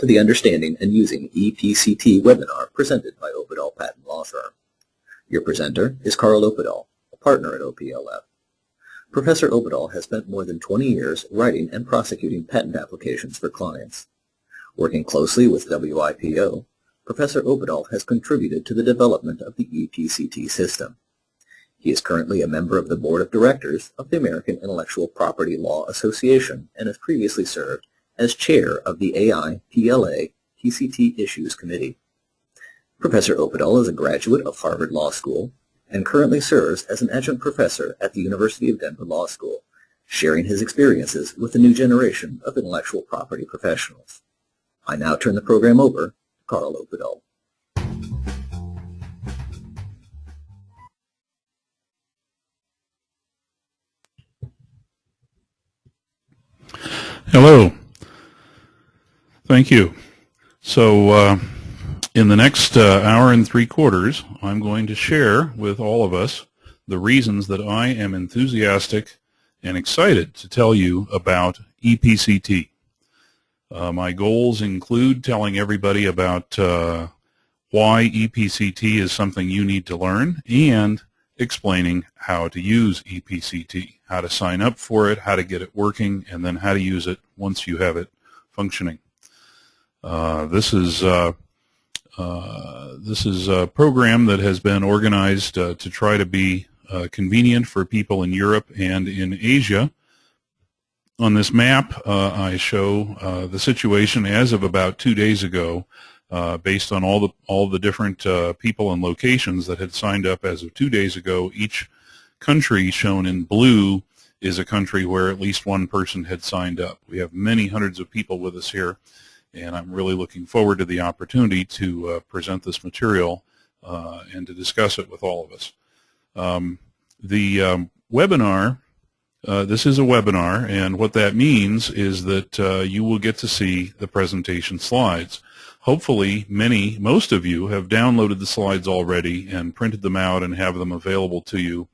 to the Understanding and Using ePCT webinar presented by Opedal Patent Law Firm. Your presenter is Carl Opedal, a partner at OPLF. Professor Opedal has spent more than 20 years writing and prosecuting patent applications for clients. Working closely with WIPO, Professor Opedal has contributed to the development of the ePCT system. He is currently a member of the Board of Directors of the American Intellectual Property Law Association and has previously served as chair of the AI-PLA PCT Issues Committee. Professor Opedal is a graduate of Harvard Law School and currently serves as an adjunct professor at the University of Denver Law School, sharing his experiences with the new generation of intellectual property professionals. I now turn the program over to Carl Opedal. Hello. Thank you. So in the next hour and 3/4, I'm going to share with all of us the reasons that I am enthusiastic and excited to tell you about ePCT. My goals include telling everybody about why ePCT is something you need to learn and explaining how to use ePCT, how to sign up for it, how to get it working, and then how to use it once you have it functioning. This is a program that has been organized to try to be convenient for people in Europe and in Asia. On this map, I show the situation as of about 2 days ago, based on all the different people and locations that had signed up as of 2 days ago. Each country shown in blue is a country where at least one person had signed up. We have many hundreds of people with us here, and I'm really looking forward to the opportunity to present this material and to discuss it with all of us. The webinar, this is a webinar, and what that means is that you will get to see the presentation slides. Hopefully, most of you have downloaded the slides already and printed them out and have them available to you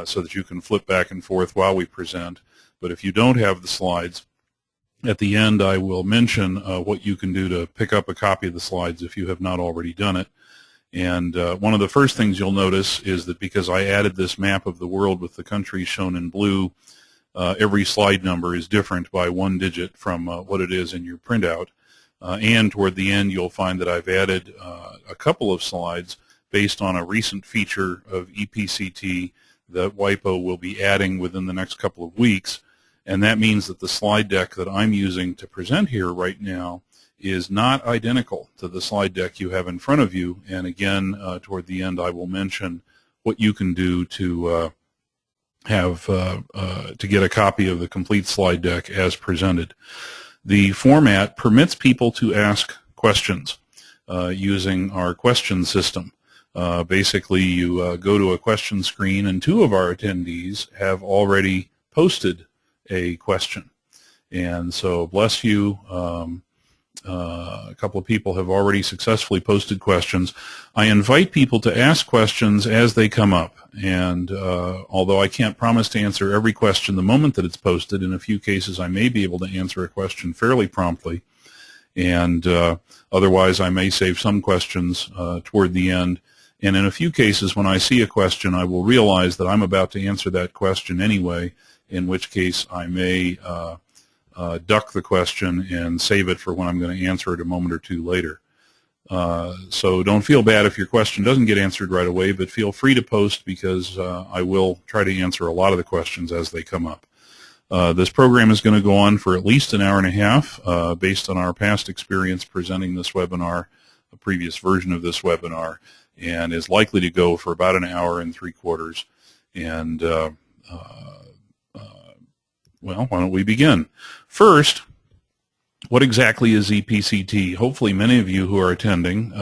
so that you can flip back and forth while we present. But if you don't have the slides, at the end I will mention what you can do to pick up a copy of the slides if you have not already done it. And one of the first things you'll notice is that because I added this map of the world with the countries shown in blue, every slide number is different by 1 digit from what it is in your printout. And toward the end you'll find that I've added a couple of slides based on a recent feature of ePCT that WIPO will be adding within the next couple of weeks. And that means that the slide deck that I'm using to present here right now is not identical to the slide deck you have in front of you. And again, toward the end, I will mention what you can do to get a copy of the complete slide deck as presented. The format permits people to ask questions using our question system. Basically, you go to a question screen, and 2 of our attendees have already posted a question. And so, bless you, a couple of people have already successfully posted questions. I invite people to ask questions as they come up, and although I can't promise to answer every question the moment that it's posted, in a few cases I may be able to answer a question fairly promptly, and otherwise I may save some questions toward the end. And in a few cases, when I see a question, I will realize that I'm about to answer that question anyway, in which case I may duck the question and save it for when I'm going to answer it a moment or two later. So don't feel bad if your question doesn't get answered right away, but feel free to post because I will try to answer a lot of the questions as they come up. This program is going to go on for at least an hour and a half based on our past experience presenting this webinar, a previous version of this webinar, and is likely to go for about an hour and 3/4. And well, why don't we begin? First, what exactly is ePCT? Hopefully many of you who are attending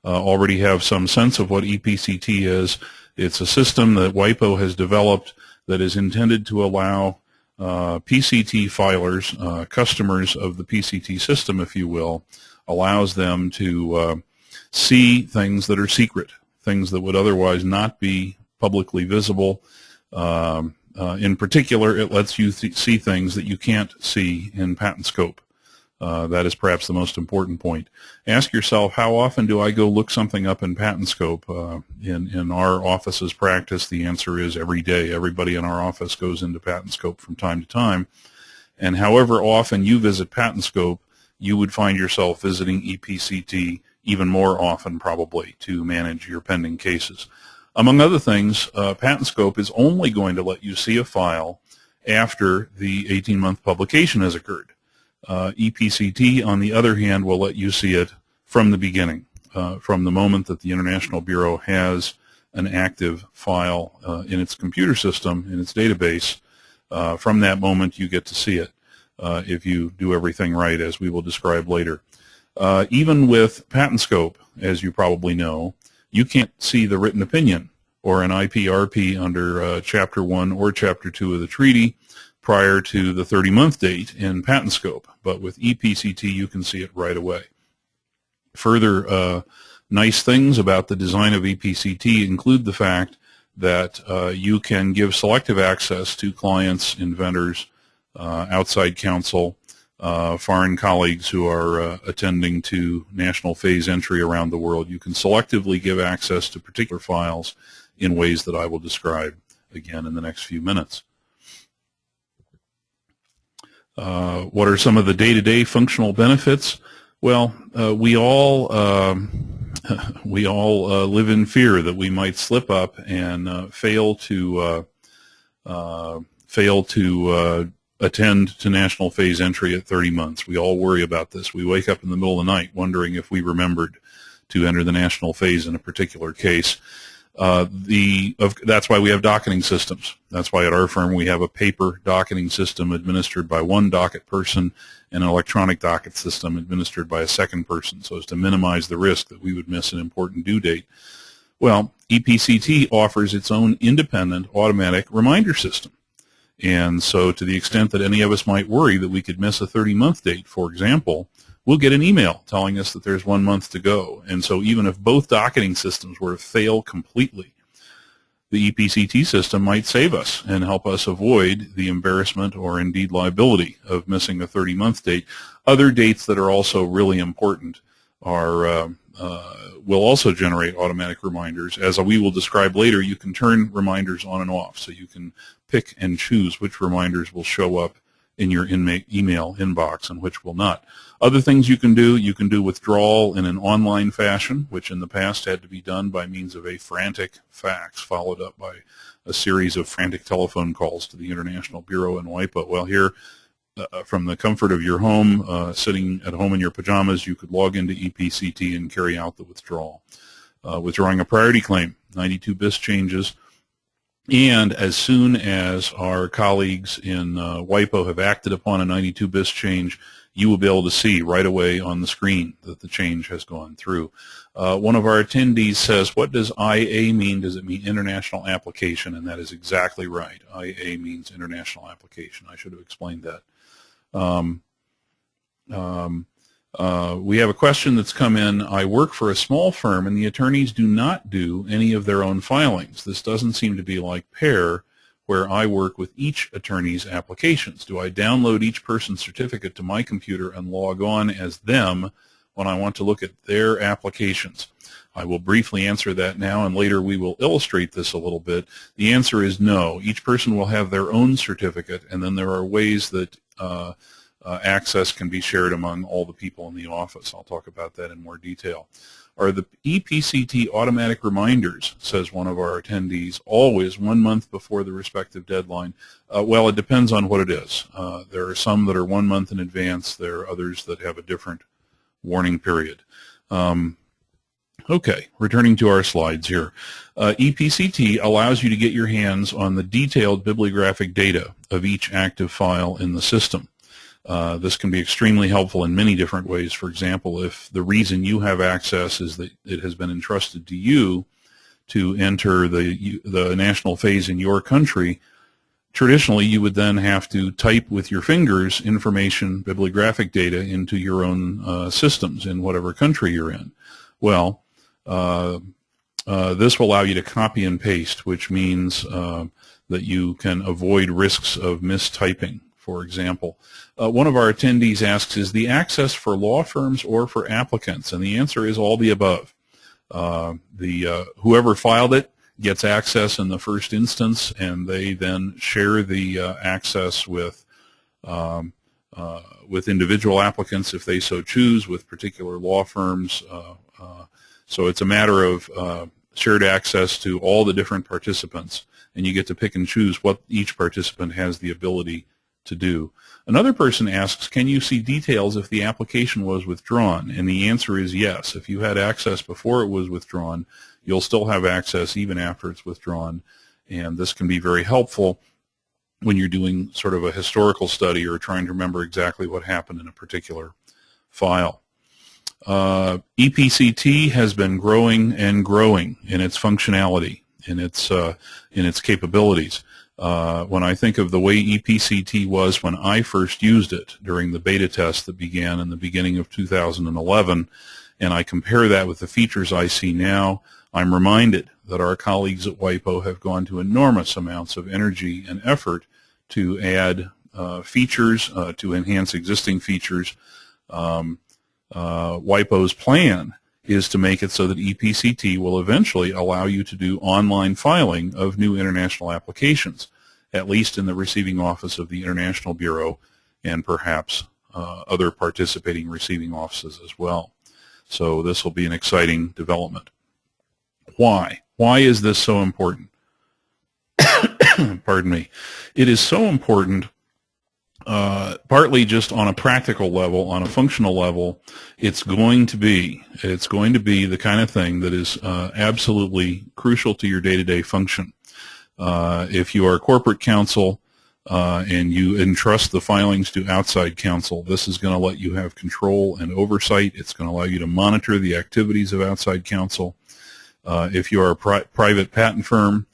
already have some sense of what ePCT is. It's a system that WIPO has developed that is intended to allow PCT filers, customers of the PCT system, if you will, allows them to see things that are secret, things that would otherwise not be publicly visible. In particular, it lets you see things that you can't see in patent scope. That is perhaps the most important point. Ask yourself, how often do I go look something up in PatentScope? In our office's practice, the answer is every day. Everybody in our office goes into PatentScope from time to time. And however often you visit PatentScope, you would find yourself visiting ePCT even more often probably to manage your pending cases. Among other things, PatentScope is only going to let you see a file after the 18-month publication has occurred. ePCT, on the other hand, will let you see it from the beginning, from the moment that the International Bureau has an active file in its computer system, in its database. From that moment, you get to see it if you do everything right, as we will describe later. Even with PatentScope, as you probably know, you can't see the written opinion or an IPRP under Chapter 1 or Chapter 2 of the treaty prior to the 30-month date in PatentScope. But with ePCT, you can see it right away. Further nice things about the design of ePCT include the fact that you can give selective access to clients, inventors, outside counsel, foreign colleagues who are attending to national phase entry around the world. You can selectively give access to particular files in ways that I will describe again in the next few minutes. What are some of the day-to-day functional benefits? Well, we all live in fear that we might slip up and fail to attend to national phase entry at 30 months. We all worry about this. We wake up in the middle of the night wondering if we remembered to enter the national phase in a particular case. That's why we have docketing systems. That's why at our firm we have a paper docketing system administered by one docket person and an electronic docket system administered by a second person, so as to minimize the risk that we would miss an important due date. Well, ePCT offers its own independent automatic reminder system. And so to the extent that any of us might worry that we could miss a 30-month date, for example, we'll get an email telling us that there's 1 month to go. And so even if both docketing systems were to fail completely, the ePCT system might save us and help us avoid the embarrassment or indeed liability of missing a 30-month date. Other dates that are also really important are will also generate automatic reminders. As we will describe later, you can turn reminders on and off, so you can pick and choose which reminders will show up in your email inbox and which will not. Other things you can do withdrawal in an online fashion, which in the past had to be done by means of a frantic fax followed up by a series of frantic telephone calls to the International Bureau and WIPO. Well, here, from the comfort of your home, sitting at home in your pajamas, you could log into ePCT and carry out the withdrawal. Withdrawing a priority claim, 92 BIS changes, and as soon as our colleagues in WIPO have acted upon a 92 BIS change, you will be able to see right away on the screen that the change has gone through. One of our attendees says, what does IA mean? Does it mean international application? And that is exactly right. IA means international application. I should have explained that. We have a question that's come in. I work for a small firm and the attorneys do not do any of their own filings. This doesn't seem to be like PAIR, where I work with each attorney's applications. Do I download each person's certificate to my computer and log on as them when I want to look at their applications? I will briefly answer that now, and later we will illustrate this a little bit. The answer is no. Each person will have their own certificate, and then there are ways that access can be shared among all the people in the office. I'll talk about that in more detail. Are the ePCT automatic reminders, says one of our attendees, always 1 month before the respective deadline? Well, it depends on what it is. There are some that are 1 month in advance. There are others that have a different warning period. Okay, returning to our slides here. ePCT allows you to get your hands on the detailed bibliographic data of each active file in the system. This can be extremely helpful in many different ways. For example, if the reason you have access is that it has been entrusted to you to enter the national phase in your country, traditionally you would then have to type with your fingers information, bibliographic data, into your own systems in whatever country you're in. Well, this will allow you to copy and paste, which means that you can avoid risks of mistyping. for example. One of our attendees asks, is the access for law firms or for applicants? And the answer is all the above. Whoever filed it gets access in the first instance, and they then share the access with individual applicants if they so choose, with particular law firms. So it's a matter of shared access to all the different participants, and you get to pick and choose what each participant has the ability to do. Another person asks, can you see details if the application was withdrawn? And the answer is yes. If you had access before it was withdrawn, you'll still have access even after it's withdrawn, and this can be very helpful when you're doing sort of a historical study or trying to remember exactly what happened in a particular file. ePCT has been growing and growing in its functionality, in its capabilities. When I think of the way ePCT was when I first used it during the beta test that began in the beginning of 2011, and I compare that with the features I see now, I'm reminded that our colleagues at WIPO have gone to enormous amounts of energy and effort to add features, to enhance existing features. WIPO's plan is to make it so that ePCT will eventually allow you to do online filing of new international applications, at least in the receiving office of the International Bureau and perhaps other participating receiving offices as well. So this will be an exciting development. Why? Why is this so important? Pardon me. It is so important partly just on a practical level, on a functional level. It's going to be the kind of thing that is absolutely crucial to your day-to-day function. If you are corporate counsel and you entrust the filings to outside counsel, this is going to let you have control and oversight. It's going to allow you to monitor the activities of outside counsel. If you are a private patent firm,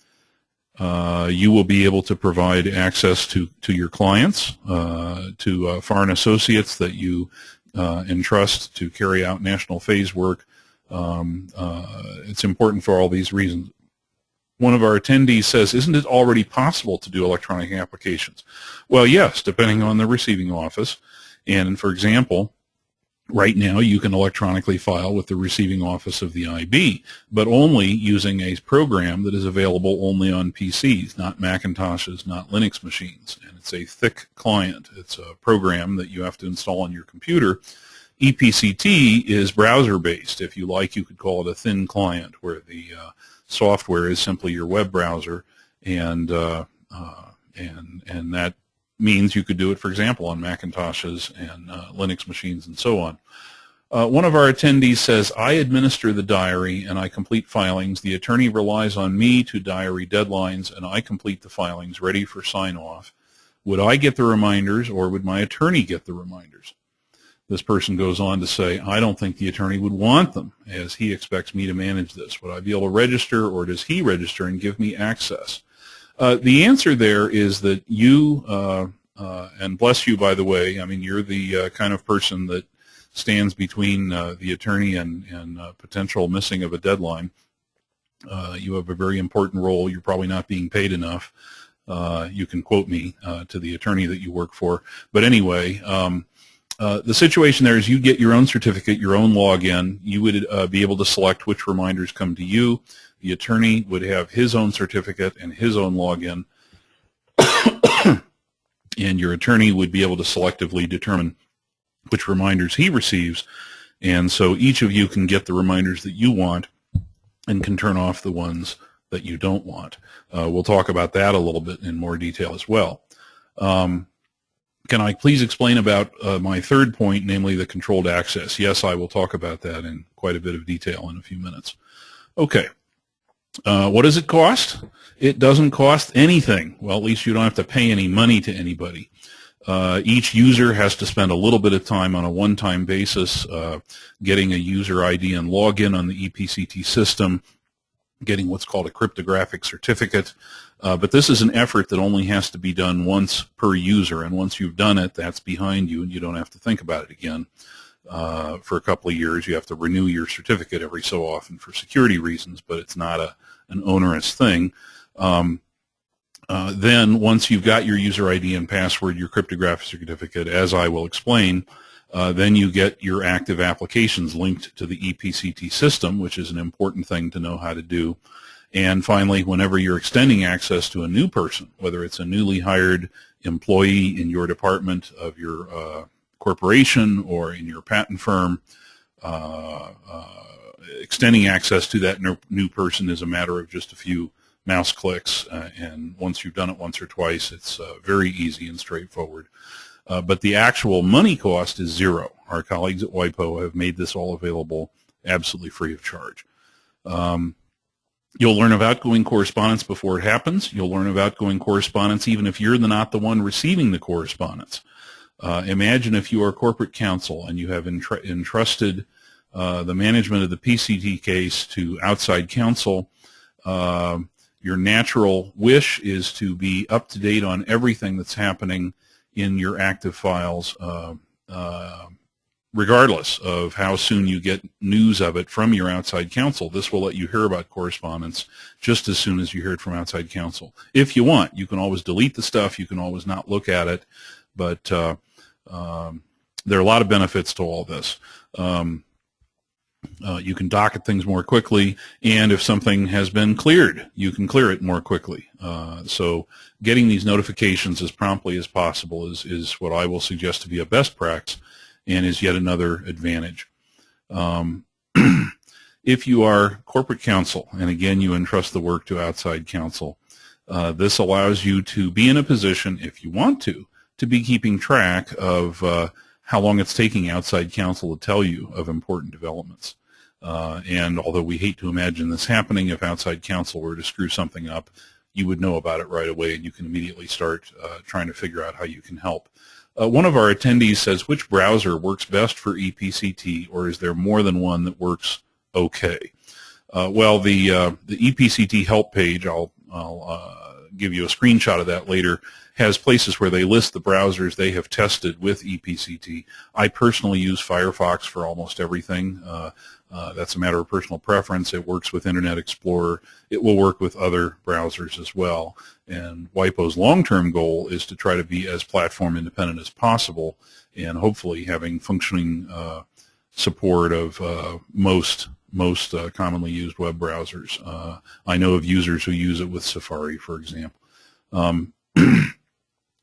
you will be able to provide access to your clients, to foreign associates that you entrust to carry out national phase work. It's important for all these reasons. One of our attendees says, isn't it already possible to do electronic applications? Well, yes, depending on the receiving office. And for example, right now you can electronically file with the receiving office of the IB, but only using a program that is available only on PCs, not Macintoshes, not Linux machines. And it's a thick client. It's a program that you have to install on your computer. ePCT is browser-based. If you like, you could call it a thin client, where the software is simply your web browser, and that means you could do it, for example, on Macintoshes and Linux machines and so on. One of our attendees says, I administer the diary and I complete filings. The attorney relies on me to diary deadlines, and I complete the filings ready for sign-off. Would I get the reminders, or would my attorney get the reminders? This person goes on to say, I don't think the attorney would want them, as he expects me to manage this. Would I be able to register, or does he register and give me access? The answer there is that you, and bless you, by the way, I mean, you're the kind of person that stands between the attorney and potential missing of a deadline. You have a very important role. You're probably not being paid enough. You can quote me to the attorney that you work for. But anyway, the situation there is you get your own certificate, your own login. You would be able to select which reminders come to you. The attorney would have his own certificate and his own login. And your attorney would be able to selectively determine which reminders he receives. And so each of you can get the reminders that you want and can turn off the ones that you don't want. We'll talk about that a little bit in more detail as well. Can I please explain about my third point, namely the controlled access? Yes, I will talk about that in quite a bit of detail in a few minutes. Okay. What does it cost? It doesn't cost anything. Well, at least you don't have to pay any money to anybody. Each user has to spend a little bit of time on a one-time basis getting a user ID and login on the ePCT system, getting what's called a cryptographic certificate. But this is an effort that only has to be done once per user, and once you've done it, that's behind you, and you don't have to think about it again. For a couple of years, you have to renew your certificate every so often for security reasons, but it's not an onerous thing. Then once you've got your user ID and password, your cryptographic certificate, as I will explain, then you get your active applications linked to the ePCT system, which is an important thing to know how to do. And finally, whenever you're extending access to a new person, whether it's a newly hired employee in your department of your corporation or in your patent firm, extending access to that new person is a matter of just a few mouse clicks, and once you've done it once or twice, it's very easy and straightforward. But the actual money cost is zero. Our colleagues at WIPO have made this all available absolutely free of charge. You'll learn of outgoing correspondence before it happens. You'll learn of outgoing correspondence even if you're not the one receiving the correspondence. Imagine if you are corporate counsel and you have entrusted the management of the PCT case to outside counsel. Your natural wish is to be up to date on everything that's happening in your active files, regardless of how soon you get news of it from your outside counsel. This will let you hear about correspondence just as soon as you hear it from outside counsel. If you want, you can always delete the stuff. You can always not look at it. But there are a lot of benefits to all this. You can docket things more quickly, and if something has been cleared, you can clear it more quickly. So getting these notifications as promptly as possible is what I will suggest to be a best practice and is yet another advantage. If you are corporate counsel, and again you entrust the work to outside counsel, this allows you to be in a position, if you want to be keeping track of how long it's taking outside counsel to tell you of important developments. And although we hate to imagine this happening, if outside counsel were to screw something up, you would know about it right away, and you can immediately start trying to figure out how you can help. One of our attendees says, which browser works best for ePCT, or is there more than one that works okay? Well, the ePCT help page, I'll give you a screenshot of that later, has places where they list the browsers they have tested with ePCT. I personally use Firefox for almost everything. That's a matter of personal preference. It works with Internet Explorer. It will work with other browsers as well. And WIPO's long-term goal is to try to be as platform independent as possible, and hopefully having functioning support of most commonly used web browsers. I know of users who use it with Safari, for example.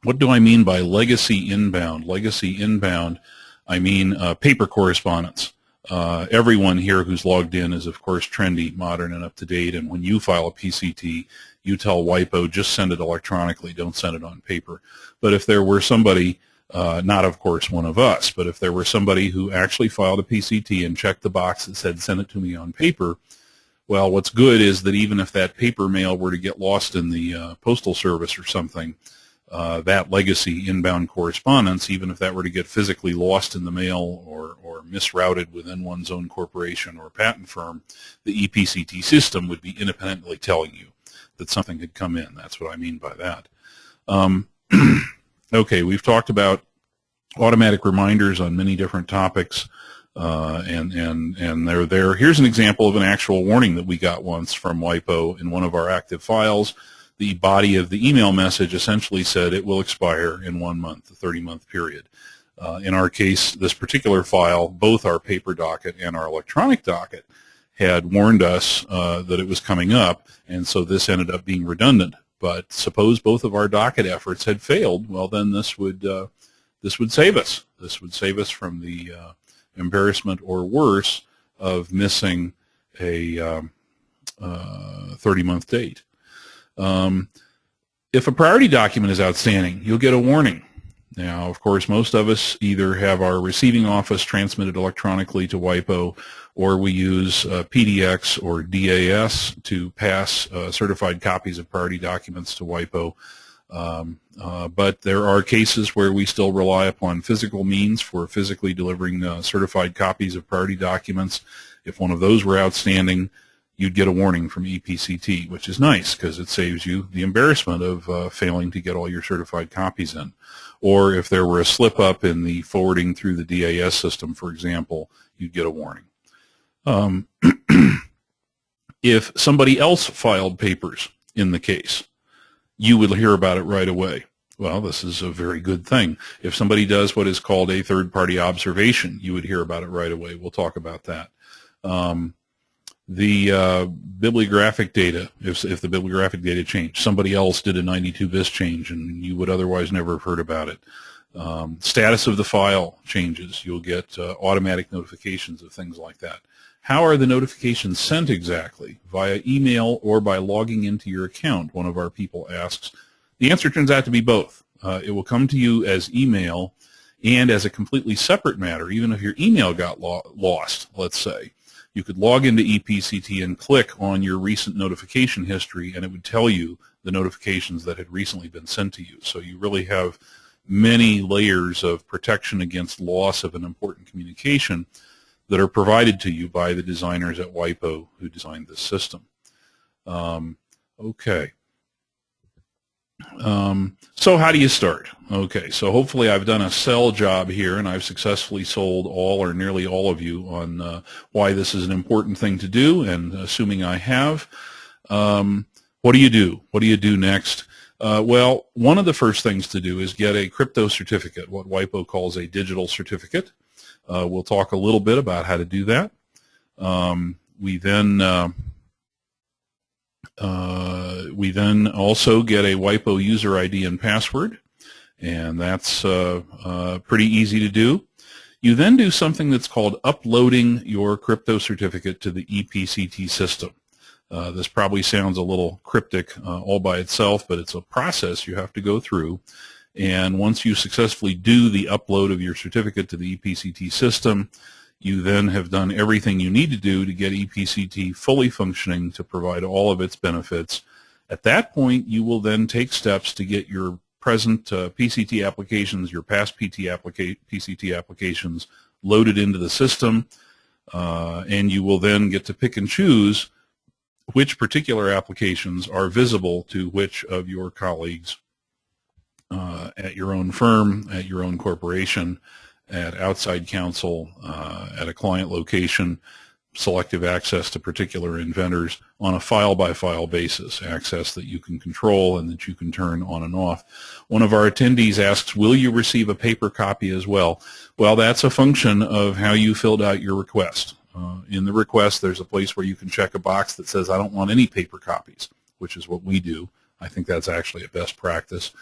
What do I mean by legacy inbound? Legacy inbound, I mean paper correspondence. Everyone here who's logged in is, of course, trendy, modern, and up to date. And when you file a PCT, you tell WIPO, just send it electronically, don't send it on paper. But if there were somebody, not of course one of us, but if there were somebody who actually filed a PCT and checked the box that said send it to me on paper, well, what's good is that even if that paper mail were to get lost in the postal service or something, that legacy inbound correspondence, even if that were to get physically lost in the mail or misrouted within one's own corporation or patent firm, the ePCT system would be independently telling you that something had come in. That's what I mean by that. Okay, we've talked about automatic reminders on many different topics, and they're there. Here's an example of an actual warning that we got once from WIPO in one of our active files. The body of the email message essentially said it will expire in 1 month, a 30-month period. In our case, this particular file, both our paper docket and our electronic docket had warned us that it was coming up, and so this ended up being redundant. But suppose both of our docket efforts had failed, well, then this would save us. This would save us from the embarrassment or worse of missing a 30-month date. If a priority document is outstanding, you'll get a warning. Now, of course, most of us either have our receiving office transmitted electronically to WIPO, or we use PDX or DAS to pass certified copies of priority documents to WIPO. But there are cases where we still rely upon physical means for physically delivering certified copies of priority documents. If one of those were outstanding, you'd get a warning from ePCT, which is nice because it saves you the embarrassment of failing to get all your certified copies in. Or if there were a slip-up in the forwarding through the DAS system, for example, you'd get a warning. If somebody else filed papers in the case, you would hear about it right away. Well, this is a very good thing. If somebody does what is called a third-party observation, you would hear about it right away. We'll talk about that. The bibliographic data, if the bibliographic data changed, somebody else did a 92-bis change and you would otherwise never have heard about it. Status of the file changes. You'll get automatic notifications of things like that. How are the notifications sent exactly? Via email or by logging into your account, one of our people asks. The answer turns out to be both. It will come to you as email and as a completely separate matter, even if your email got lost, let's say. You could log into ePCT and click on your recent notification history, and it would tell you the notifications that had recently been sent to you. So you really have many layers of protection against loss of an important communication that are provided to you by the designers at WIPO who designed this system. Okay. So how do you start? Okay, so hopefully I've done a sell job here and I've successfully sold all or nearly all of you on why this is an important thing to do, and assuming I have, what do you do? What do you do next? Well, one of the first things to do is get a crypto certificate, what WIPO calls a digital certificate. We'll talk a little bit about how to do that. We then also get a WIPO user ID and password, and that's pretty easy to do. You then do something that's called uploading your crypto certificate to the ePCT system. This probably sounds a little cryptic all by itself, but it's a process you have to go through. And once you successfully do the upload of your certificate to the ePCT system, you then have done everything you need to do to get ePCT fully functioning to provide all of its benefits. At that point, you will then take steps to get your present PCT applications, your past PCT applications loaded into the system, and you will then get to pick and choose which particular applications are visible to which of your colleagues at your own firm, at your own corporation, at outside counsel, at a client location, selective access to particular inventors on a file-by-file basis, access that you can control and that you can turn on and off. One of our attendees asks, will you receive a paper copy as well? Well, that's a function of how you filled out your request. In the request, there's a place where you can check a box that says, I don't want any paper copies, which is what we do. I think that's actually a best practice.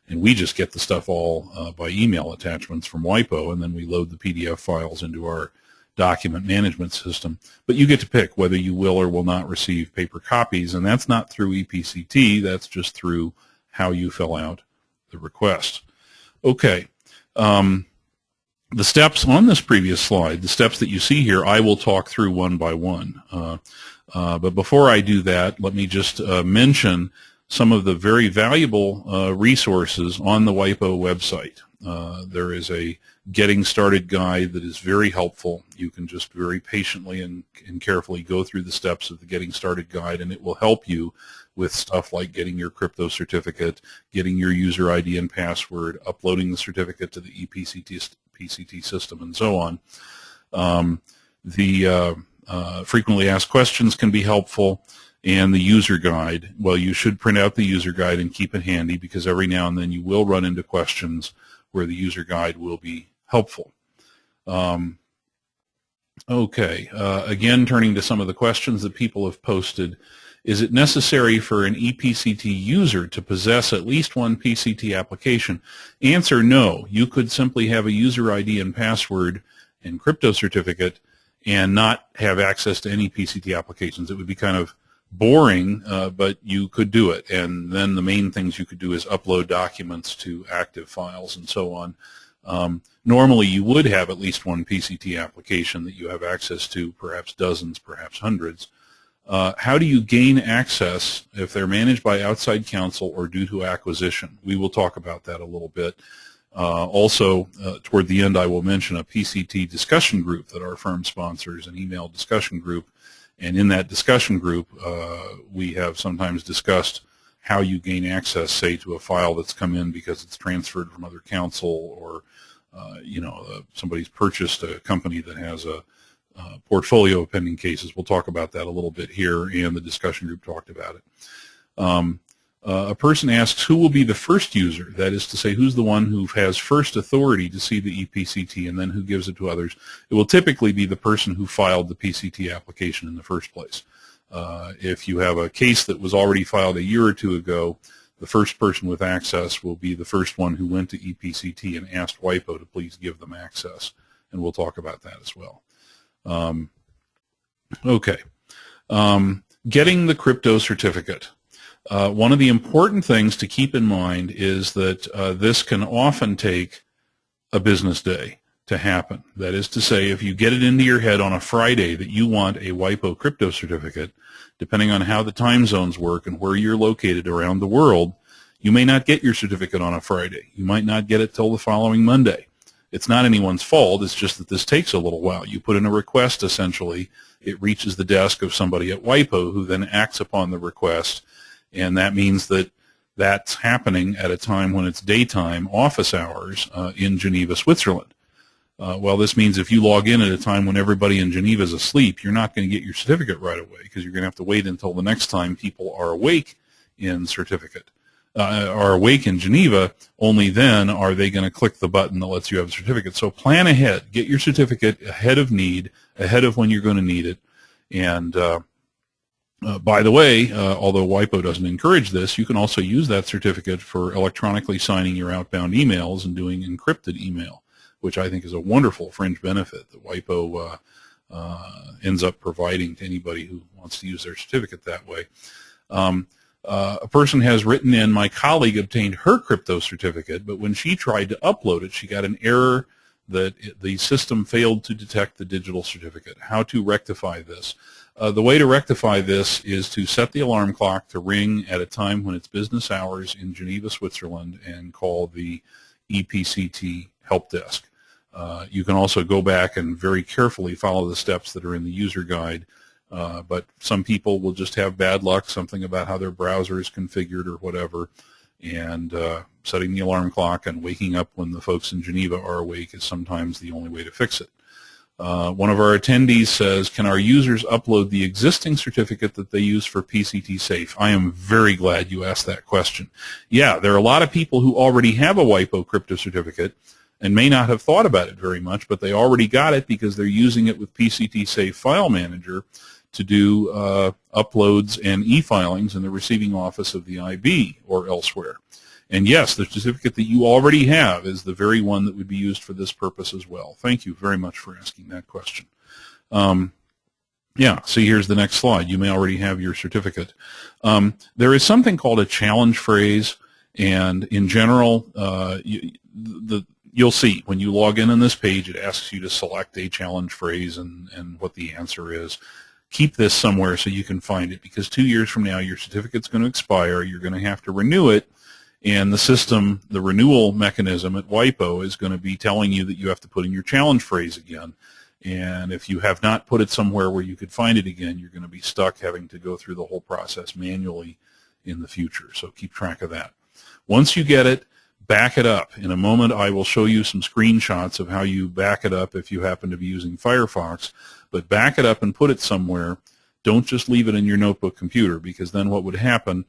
And we just get the stuff all by email attachments from WIPO, and then we load the PDF files into our document management system. But you get to pick whether you will or will not receive paper copies, and that's not through ePCT, that's just through how you fill out the request. Okay. The steps on this previous slide, the steps that you see here, I will talk through one by one. But before I do that, let me just mention some of the very valuable resources on the WIPO website. There is a getting started guide that is very helpful. You can just very patiently and carefully go through the steps of the getting started guide, and it will help you with stuff like getting your crypto certificate, getting your user ID and password, uploading the certificate to the ePCT system, and so on. Frequently asked questions can be helpful. And the user guide, well, you should print out the user guide and keep it handy, because every now and then you will run into questions where the user guide will be helpful. Okay, again, turning to some of the questions that people have posted. Is it necessary for an ePCT user to possess at least one PCT application? Answer, no. You could simply have a user ID and password and crypto certificate and not have access to any PCT applications. It would be kind of boring, but you could do it. And then the main things you could do is upload documents to active files and so on. Normally you would have at least one PCT application that you have access to, perhaps dozens, perhaps hundreds. How do you gain access if they're managed by outside counsel or due to acquisition? We will talk about that a little bit. Also, toward the end, I will mention a PCT discussion group that our firm sponsors, an email discussion group. And in that discussion group, we have sometimes discussed how you gain access, say, to a file that's come in because it's transferred from other counsel, or somebody's purchased a company that has a portfolio of pending cases. We'll talk about that a little bit here, and the discussion group talked about it. A person asks who will be the first user, that is to say who's the one who has first authority to see the ePCT and then who gives it to others. It will typically be the person who filed the PCT application in the first place. If you have a case that was already filed a year or two ago, the first person with access will be the first one who went to ePCT and asked WIPO to please give them access, and we'll talk about that as well. Okay. Getting the crypto certificate. One of the important things to keep in mind is that this can often take a business day to happen. That is to say, if you get it into your head on a Friday that you want a WIPO crypto certificate, depending on how the time zones work and where you're located around the world, you may not get your certificate on a Friday. You might not get it till the following Monday. It's not anyone's fault. It's just that this takes a little while. You put in a request, essentially. It reaches the desk of somebody at WIPO who then acts upon the request, and that means that that's happening at a time when it's daytime office hours in Geneva, Switzerland. Well, this means if you log in at a time when everybody in Geneva is asleep, you're not going to get your certificate right away because you're going to have to wait until the next time people are awake in Geneva. Only then are they going to click the button that lets you have a certificate. So plan ahead. Get your certificate ahead of need, ahead of when you're going to need it. And by the way, although WIPO doesn't encourage this, you can also use that certificate for electronically signing your outbound emails and doing encrypted email, which I think is a wonderful fringe benefit that WIPO ends up providing to anybody who wants to use their certificate that way. A person has written in, my colleague obtained her crypto certificate, but when she tried to upload it, she got an error that the system failed to detect the digital certificate. How to rectify this? The way to rectify this is to set the alarm clock to ring at a time when it's business hours in Geneva, Switzerland, and call the ePCT help desk. You can also go back and very carefully follow the steps that are in the user guide, but some people will just have bad luck, something about how their browser is configured or whatever, and setting the alarm clock and waking up when the folks in Geneva are awake is sometimes the only way to fix it. One of our attendees says, can our users upload the existing certificate that they use for PCT Safe? I am very glad you asked that question. Yeah, there are a lot of people who already have a WIPO crypto certificate and may not have thought about it very much, but they already got it because they're using it with PCT Safe File Manager to do uploads and e-filings in the receiving office of the IB or elsewhere. And yes, the certificate that you already have is the very one that would be used for this purpose as well. Thank you very much for asking that question. Yeah, see, here's the next slide. You may already have your certificate. There is something called a challenge phrase, and in general, you'll see when you log in on this page, it asks you to select a challenge phrase and what the answer is. Keep this somewhere so you can find it, because 2 years from now, your certificate's going to expire. You're going to have to renew it. And the system, the renewal mechanism at WIPO is going to be telling you that you have to put in your challenge phrase again. And if you have not put it somewhere where you could find it again, you're going to be stuck having to go through the whole process manually in the future. So keep track of that. Once you get it, back it up. In a moment, I will show you some screenshots of how you back it up if you happen to be using Firefox. But back it up and put it somewhere. Don't just leave it in your notebook computer, because then what would happen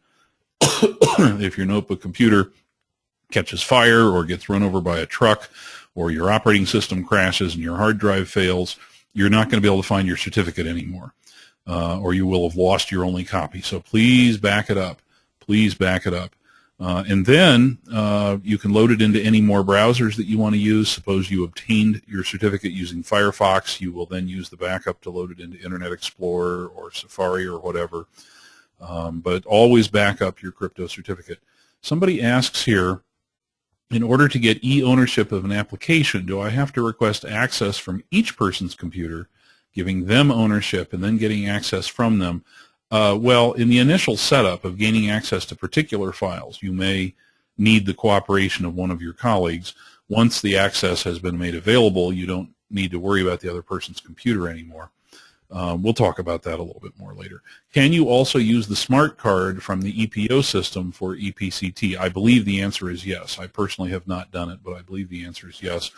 if your notebook computer catches fire or gets run over by a truck or your operating system crashes and your hard drive fails, you're not going to be able to find your certificate anymore, or you will have lost your only copy. So please back it up. Please back it up. And then you can load it into any more browsers that you want to use. Suppose you obtained your certificate using Firefox. You will then use the backup to load it into Internet Explorer or Safari or whatever. But always back up your crypto certificate. Somebody asks here, in order to get e-ownership of an application, do I have to request access from each person's computer, giving them ownership, and then getting access from them? Well, in the initial setup of gaining access to particular files, you may need the cooperation of one of your colleagues. Once the access has been made available, you don't need to worry about the other person's computer anymore. We'll talk about that a little bit more later. Can you also use the smart card from the EPO system for ePCT? I believe the answer is yes. I personally have not done it, but I believe the answer is yes.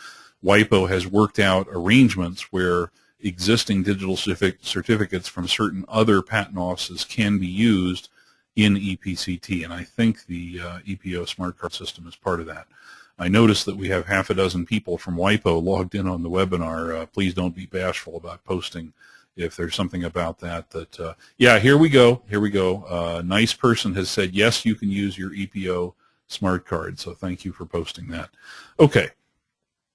WIPO has worked out arrangements where existing digital certificates from certain other patent offices can be used in ePCT, and I think the EPO smart card system is part of that. I noticed that we have half a dozen people from WIPO logged in on the webinar. Please don't be bashful about posting if there's something about that. Yeah, here we go. Here we go. Nice person has said, yes, you can use your EPO smart card, so thank you for posting that. Okay.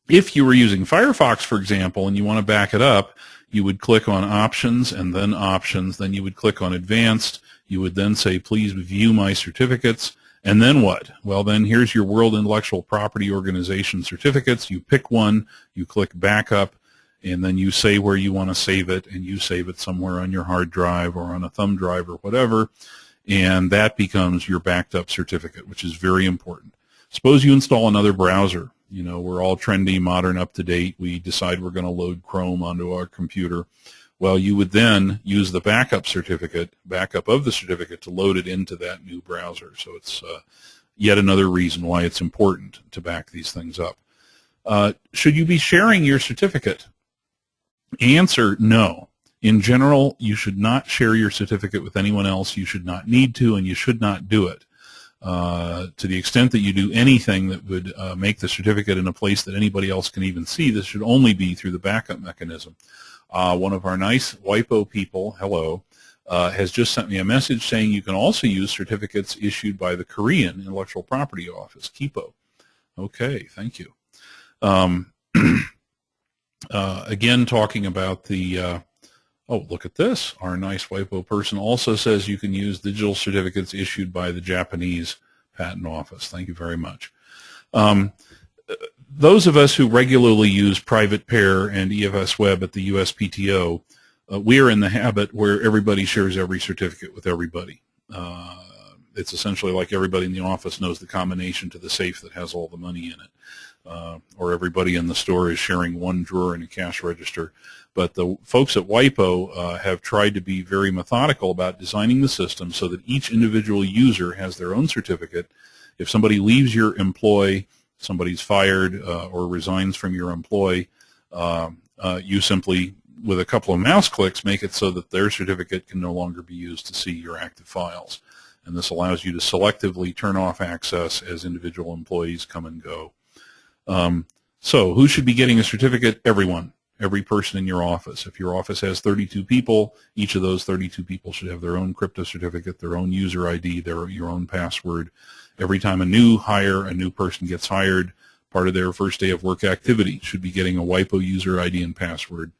If you were using Firefox, for example, and you want to back it up, you would click on Options, and then Options. Then you would click on Advanced. You would then say, please view my certificates. And then what? Well, then here's your World Intellectual Property Organization certificates. You pick one, you click Backup, and then you say where you want to save it, and you save it somewhere on your hard drive or on a thumb drive or whatever, and that becomes your backed up certificate, which is very important. Suppose you install another browser. You know, we're all trendy, modern, up to date. We decide we're going to load Chrome onto our computer. Well, you would then use the backup of the certificate to load it into that new browser. So it's yet another reason why it's important to back these things up. Should you be sharing your certificate? Answer, no. In general, you should not share your certificate with anyone else. You should not need to, and you should not do it. To the extent that you do anything that would make the certificate in a place that anybody else can even see, this should only be through the backup mechanism. One of our nice WIPO people, hello, has just sent me a message saying you can also use certificates issued by the Korean Intellectual Property Office, KIPO. Okay, thank you. Again, talking about the, oh, look at this. Our nice WIPO person also says you can use digital certificates issued by the Japanese Patent Office. Thank you very much. Those of us who regularly use private pair and EFS Web at the USPTO, we are in the habit where everybody shares every certificate with everybody. It's essentially like everybody in the office knows the combination to the safe that has all the money in it. Or everybody in the store is sharing one drawer in a cash register. But the folks at WIPO have tried to be very methodical about designing the system so that each individual user has their own certificate. If somebody leaves your employ, somebody's fired or resigns from your employ, you simply, with a couple of mouse clicks, make it so that their certificate can no longer be used to see your active files. And this allows you to selectively turn off access as individual employees come and go. So who should be getting a certificate? Everyone. Every person in your office. If your office has 32 people, each of those 32 people should have their own crypto certificate, their own user ID, your own password. Every time a new person gets hired, part of their first day of work activity should be getting a WIPO user ID and password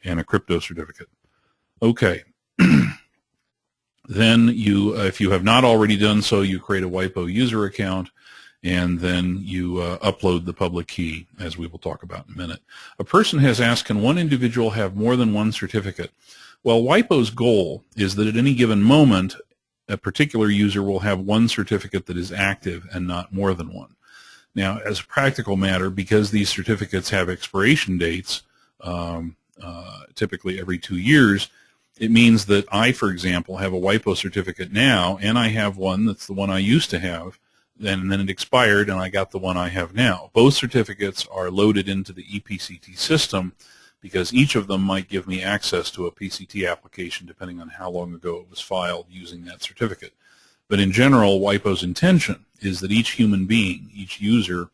and a crypto certificate. Okay. Then you, if you have not already done so, you create a WIPO user account, and then you upload the public key, as we will talk about in a minute. A person has asked, can one individual have more than one certificate? Well, WIPO's goal is that at any given moment, a particular user will have one certificate that is active and not more than one. Now, as a practical matter, because these certificates have expiration dates, typically every 2 years, it means that I, for example, have a WIPO certificate now, and I have one that's the one I used to have, and then it expired, and I got the one I have now. Both certificates are loaded into the ePCT system because each of them might give me access to a PCT application depending on how long ago it was filed using that certificate. But in general, WIPO's intention is that each human being, each user,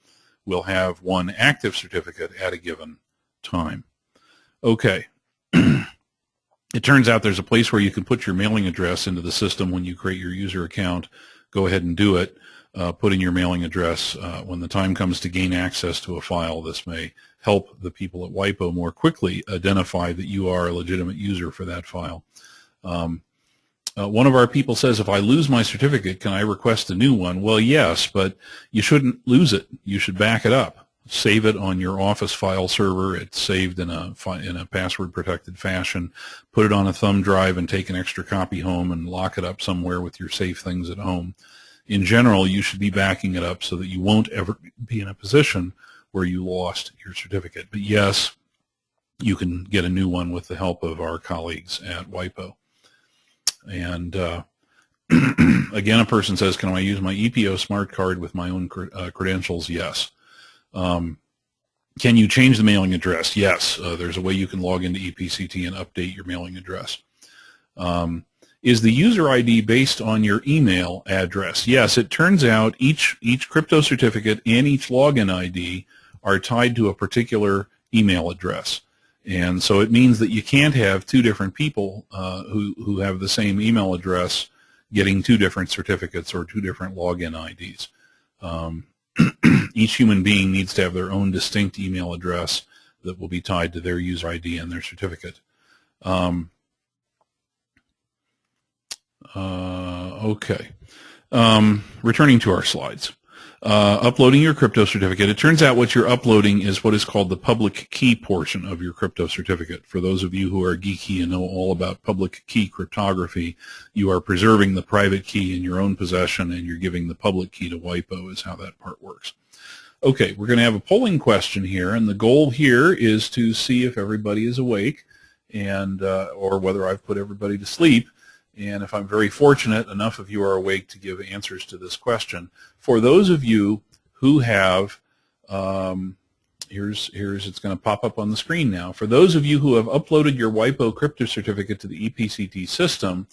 will have one active certificate at a given time. Okay. It turns out there's a place where you can put your mailing address into the system when you create your user account. Go ahead and do it. Put in your mailing address. When the time comes to gain access to a file, this may help the people at WIPO more quickly identify that you are a legitimate user for that file. One of our people says, if I lose my certificate, can I request a new one? Well, yes, but you shouldn't lose it. You should back it up. Save it on your office file server. It's saved in a password-protected fashion. Put it on a thumb drive and take an extra copy home and lock it up somewhere with your safe things at home. In general, you should be backing it up so that you won't ever be in a position where you lost your certificate. But yes, you can get a new one with the help of our colleagues at WIPO. And again, a person says, can I use my EPO smart card with my own credentials? Yes. Can you change the mailing address? Yes. There's a way you can log into ePCT and update your mailing address. is the user ID based on your email address? Yes, it turns out each crypto certificate and each login ID are tied to a particular email address. And so it means that you can't have two different people who have the same email address getting two different certificates or two different login IDs. Each human being needs to have their own distinct email address that will be tied to their user ID and their certificate. Okay. Returning to our slides. Uploading your crypto certificate. It turns out what you're uploading is what is called the public key portion of your crypto certificate. For those of you who are geeky and know all about public key cryptography, you are preserving the private key in your own possession and you're giving the public key to WIPO is how that part works. Okay, we're going to have a polling question here, and the goal here is to see if everybody is awake and or whether I've put everybody to sleep. And if I'm very fortunate, enough of you are awake to give answers to this question. For those of you who have, here's it's going to pop up on the screen now. For those of you who have uploaded your WIPO crypto certificate to the ePCT system,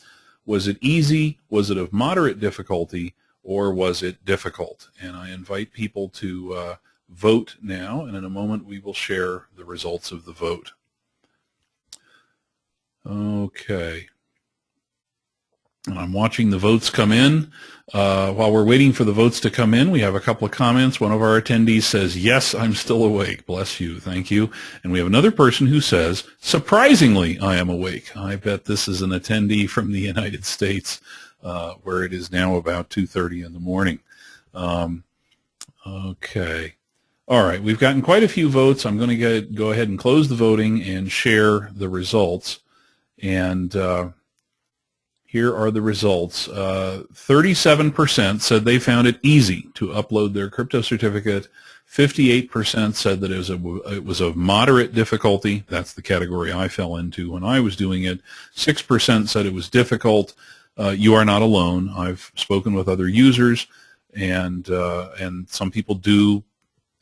was it easy, was it of moderate difficulty, or was it difficult? And I invite people to vote now, and in a moment we will share the results of the vote. Okay. And I'm watching the votes come in. While we're waiting for the votes to come in, we have a couple of comments. One of our attendees says, yes, I'm still awake. Bless you. Thank you. And we have another person who says, surprisingly, I am awake. I bet this is an attendee from the United States, where it is now about 2:30 in the morning. Okay. All right. We've gotten quite a few votes. I'm going to go ahead and close the voting and share the results. And here are the results. 37% said they found it easy to upload their crypto certificate. 58% said that it was of moderate difficulty. That's the category I fell into when I was doing it. 6% said it was difficult. You are not alone. I've spoken with other users, and some people do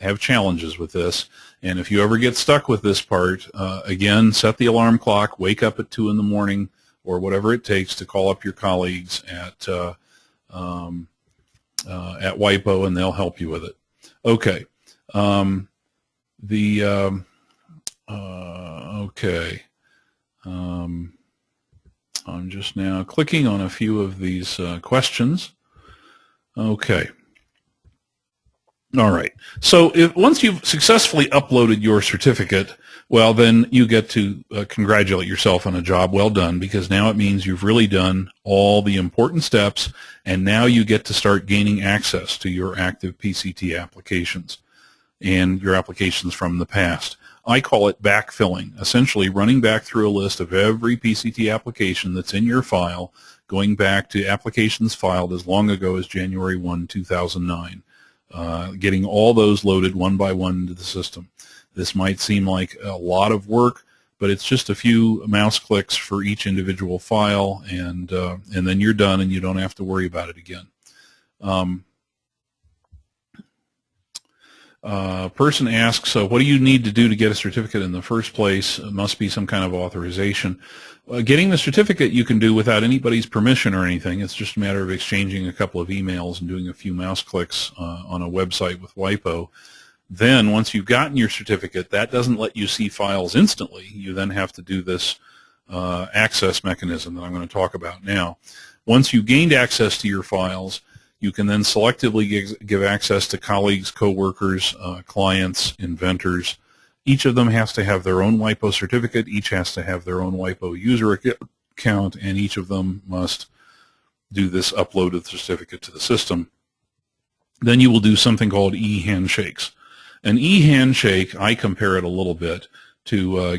have challenges with this. And if you ever get stuck with this part, again, set the alarm clock, wake up at 2 in the morning, or whatever it takes to call up your colleagues at WIPO, and they'll help you with it. Okay. Okay. I'm just now clicking on a few of these questions. Okay. All right. So once you've successfully uploaded your certificate, well, then you get to congratulate yourself on a job well done, because now it means you've really done all the important steps, and now you get to start gaining access to your active PCT applications and your applications from the past. I call it backfilling, essentially running back through a list of every PCT application that's in your file, going back to applications filed as long ago as January 1, 2009. Getting all those loaded one by one into the system. This might seem like a lot of work, but it's just a few mouse clicks for each individual file, and then you're done and you don't have to worry about it again. Person asks, what do you need to do to get a certificate in the first place? It must be some kind of authorization. Getting the certificate you can do without anybody's permission or anything. It's just a matter of exchanging a couple of emails and doing a few mouse clicks on a website with WIPO. Then once you've gotten your certificate, that doesn't let you see files instantly. You then have to do this access mechanism that I'm going to talk about now. Once you've gained access to your files, you can then selectively give access to colleagues, coworkers, clients, inventors. Each of them has to have their own WIPO certificate. Each has to have their own WIPO user account, and each of them must do this upload of the certificate to the system. Then you will do something called e-handshakes. An e-handshake, I compare it a little bit to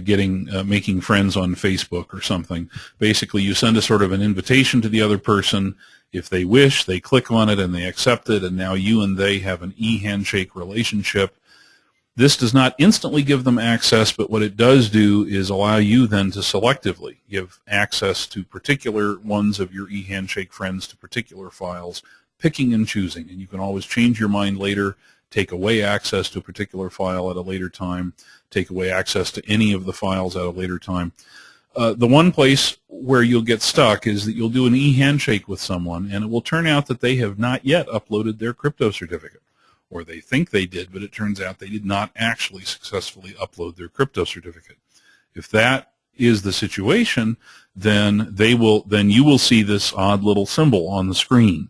making friends on Facebook or something. Basically, you send a sort of an invitation to the other person. If they wish, they click on it and they accept it, and now you and they have an e-handshake relationship. This does not instantly give them access, but what it does do is allow you then to selectively give access to particular ones of your e-handshake friends to particular files, picking and choosing. And you can always change your mind later, take away access to a particular file at a later time, take away access to any of the files at a later time. The one place where you'll get stuck is that you'll do an e-handshake with someone, and it will turn out that they have not yet uploaded their crypto certificate. Or they think they did, but it turns out they did not actually successfully upload their crypto certificate. If that is the situation, then you will see this odd little symbol on the screen,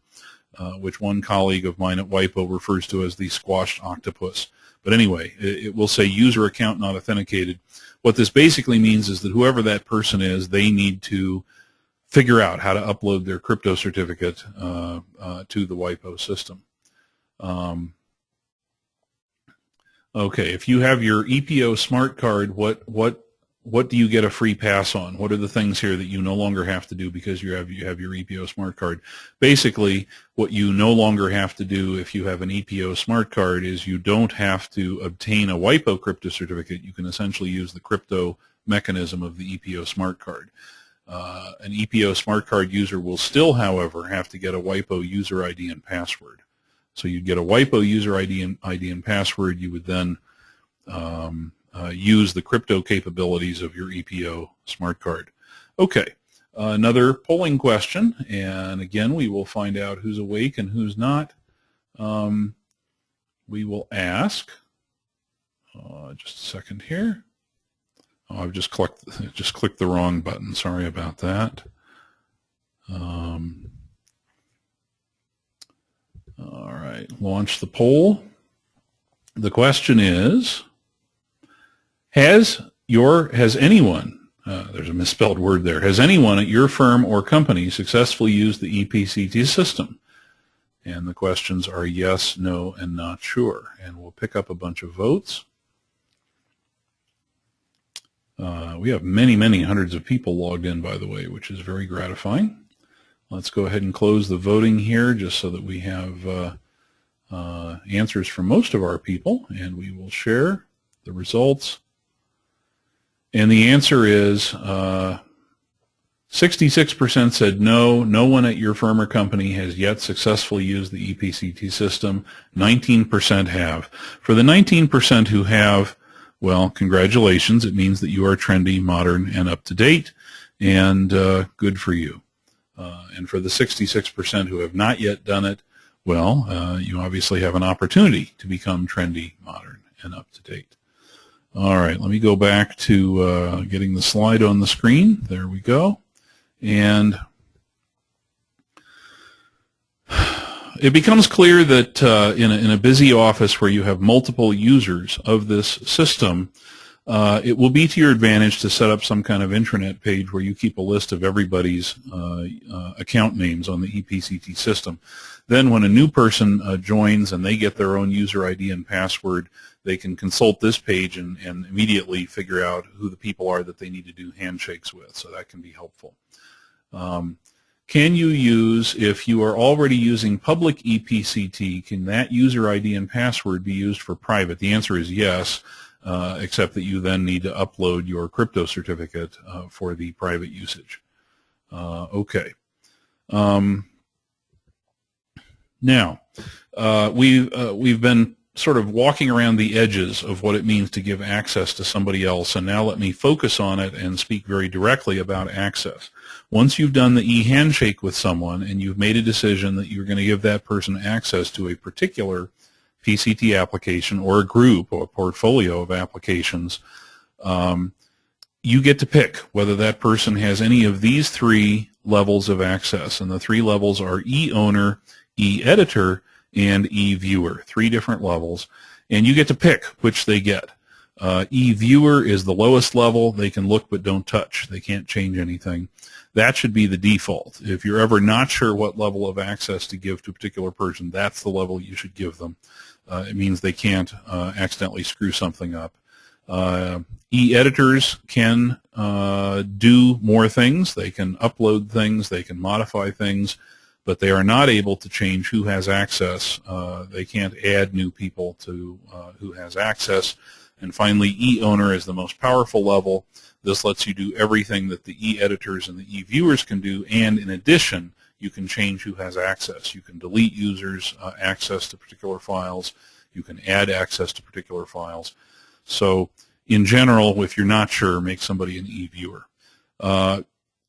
which one colleague of mine at WIPO refers to as the squashed octopus. But anyway, it will say user account not authenticated. What this basically means is that whoever that person is, they need to figure out how to upload their crypto certificate to the WIPO system. Okay, if you have your EPO smart card, what do you get a free pass on? What are the things here that you no longer have to do because you have your EPO smart card? Basically, what you no longer have to do if you have an EPO smart card is you don't have to obtain a WIPO crypto certificate. You can essentially use the crypto mechanism of the EPO smart card. An EPO smart card user will still, however, have to get a WIPO user ID and password. So you'd get a WIPO user ID and password. You would then use the crypto capabilities of your EPO smart card. Okay, another polling question, and again, we will find out who's awake and who's not. We will ask, just a second here. Oh, I've just clicked the wrong button. Sorry about that. All right, launch the poll. The question is, has anyone, there's a misspelled word there, has anyone at your firm or company successfully used the ePCT system? And the questions are yes, no, and not sure. And we'll pick up a bunch of votes. We have many, many hundreds of people logged in, by the way, which is very gratifying. Let's go ahead and close the voting here just so that we have answers from most of our people, and we will share the results. And the answer is 66% said no, no one at your firm or company has yet successfully used the ePCT system. 19% have. For the 19% who have, well, congratulations. It means that you are trendy, modern, and up to date, and good for you. And for the 66% who have not yet done it, well, you obviously have an opportunity to become trendy, modern, and up to date. All right, let me go back to getting the slide on the screen. There we go. And it becomes clear that in a busy office where you have multiple users of this system, it will be to your advantage to set up some kind of intranet page where you keep a list of everybody's account names on the ePCT system. Then when a new person joins and they get their own user ID and password, they can consult this page and immediately figure out who the people are that they need to do handshakes with. So that can be helpful. Can you use, if you are already using public ePCT, can that user ID and password be used for private? The answer is yes. Except that you then need to upload your crypto certificate for the private usage. Okay. Now, we've been sort of walking around the edges of what it means to give access to somebody else, and now let me focus on it and speak very directly about access. Once you've done the e-handshake with someone and you've made a decision that you're going to give that person access to a particular PCT application or a group or a portfolio of applications, you get to pick whether that person has any of these three levels of access. And the three levels are e-owner, e-editor, and e-viewer, three different levels. And you get to pick which they get. E-viewer is the lowest level. They can look but don't touch. They can't change anything. That should be the default. If you're ever not sure what level of access to give to a particular person, that's the level you should give them. It means they can't accidentally screw something up. E-editors can do more things. They can upload things. They can modify things, but they are not able to change who has access. They can't add new people to who has access. And finally, e-owner is the most powerful level. This lets you do everything that the e-editors and the e-viewers can do, and in addition, you can change who has access. You can delete users' access to particular files. You can add access to particular files. So in general, if you're not sure, make somebody an e-viewer.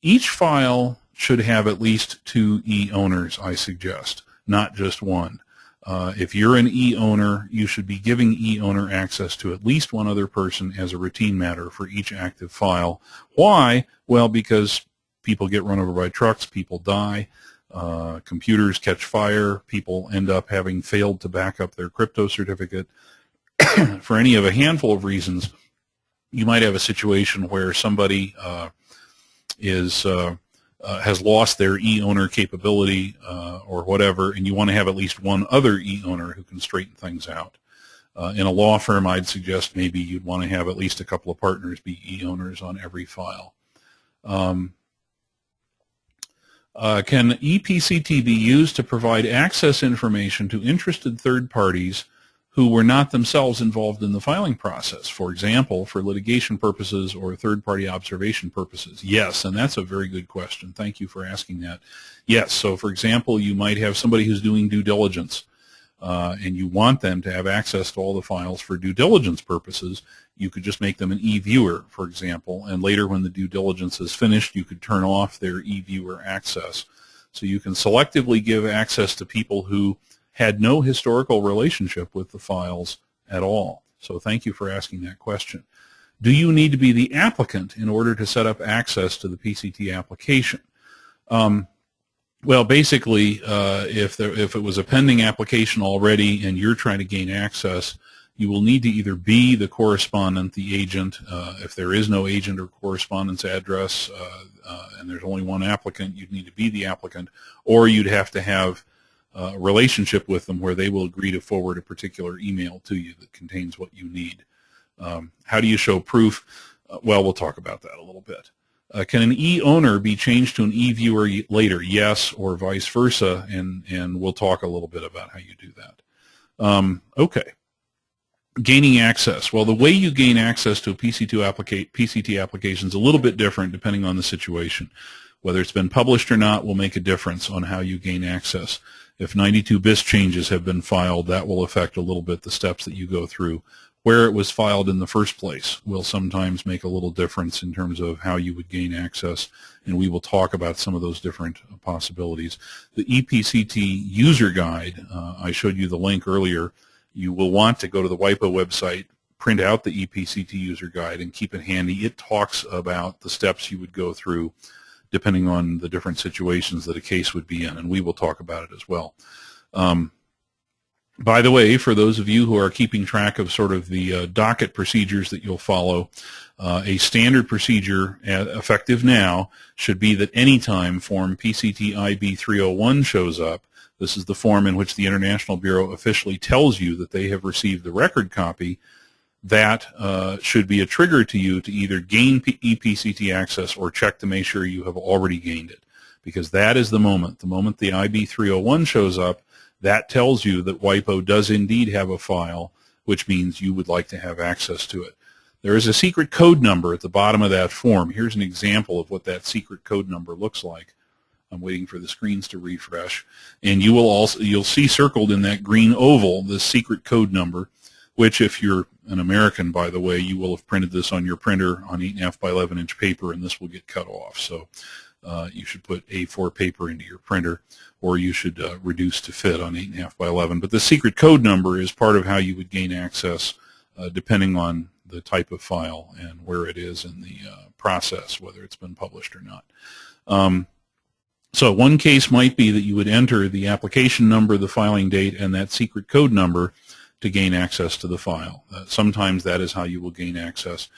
Each file should have at least 2 e-owners, I suggest, not just one. If you're an e-owner, you should be giving e-owner access to at least one other person as a routine matter for each active file. Why? Well, because people get run over by trucks, people die, computers catch fire, people end up having failed to back up their crypto certificate. For any of a handful of reasons, you might have a situation where somebody has lost their e-owner capability or whatever, and you want to have at least one other e-owner who can straighten things out. In a law firm, I'd suggest maybe you'd want to have at least a couple of partners be e-owners on every file. Can ePCT be used to provide access information to interested third parties who were not themselves involved in the filing process, for example, for litigation purposes or third-party observation purposes? Yes, and that's a very good question. Thank you for asking that. Yes, so for example, you might have somebody who's doing due diligence, and you want them to have access to all the files for due diligence purposes. You could just make them an e-viewer, for example, and later when the due diligence is finished, you could turn off their e-viewer access. So you can selectively give access to people who had no historical relationship with the files at all. So thank you for asking that question. Do you need to be the applicant in order to set up access to the PCT application? Well, basically, if it was a pending application already and you're trying to gain access, you will need to either be the correspondent, the agent. If there is no agent or correspondence address and there's only one applicant, you'd need to be the applicant, or you'd have to have a relationship with them where they will agree to forward a particular email to you that contains what you need. How do you show proof? Well, we'll talk about that a little bit. Can an e-owner be changed to an e-viewer later? Yes, or vice versa, and we'll talk a little bit about how you do that. Okay. Gaining access. Well, the way you gain access to a PCT application is a little bit different depending on the situation. Whether it's been published or not will make a difference on how you gain access. If 92 BIS changes have been filed, that will affect a little bit the steps that you go through. Where it was filed in the first place will sometimes make a little difference in terms of how you would gain access, and we will talk about some of those different possibilities. The ePCT user guide, I showed you the link earlier. You will want to go to the WIPO website, print out the ePCT user guide, and keep it handy. It talks about the steps you would go through depending on the different situations that a case would be in, and we will talk about it as well. By the way, for those of you who are keeping track of sort of the docket procedures that you'll follow, a standard procedure effective now should be that anytime Form PCT IB 301 shows up, this is the form in which the International Bureau officially tells you that they have received the record copy, that should be a trigger to you to either gain ePCT access or check to make sure you have already gained it, because that is the moment the IB 301 shows up, that tells you that WIPO does indeed have a file, which means you would like to have access to it. There is a secret code number at the bottom of that form. Here's an example of what that secret code number looks like. I'm waiting for the screens to refresh, and you'll see circled in that green oval the secret code number, which, if you're an American, by the way, you will have printed this on your printer on 8.5 by 11 inch paper, and this will get cut off. So you should put A4 paper into your printer, or you should reduce to fit on 8.5 by 11. But the secret code number is part of how you would gain access depending on the type of file and where it is in the process, whether it's been published or not. So one case might be that you would enter the application number, the filing date, and that secret code number to gain access to the file. Sometimes that is how you will gain access.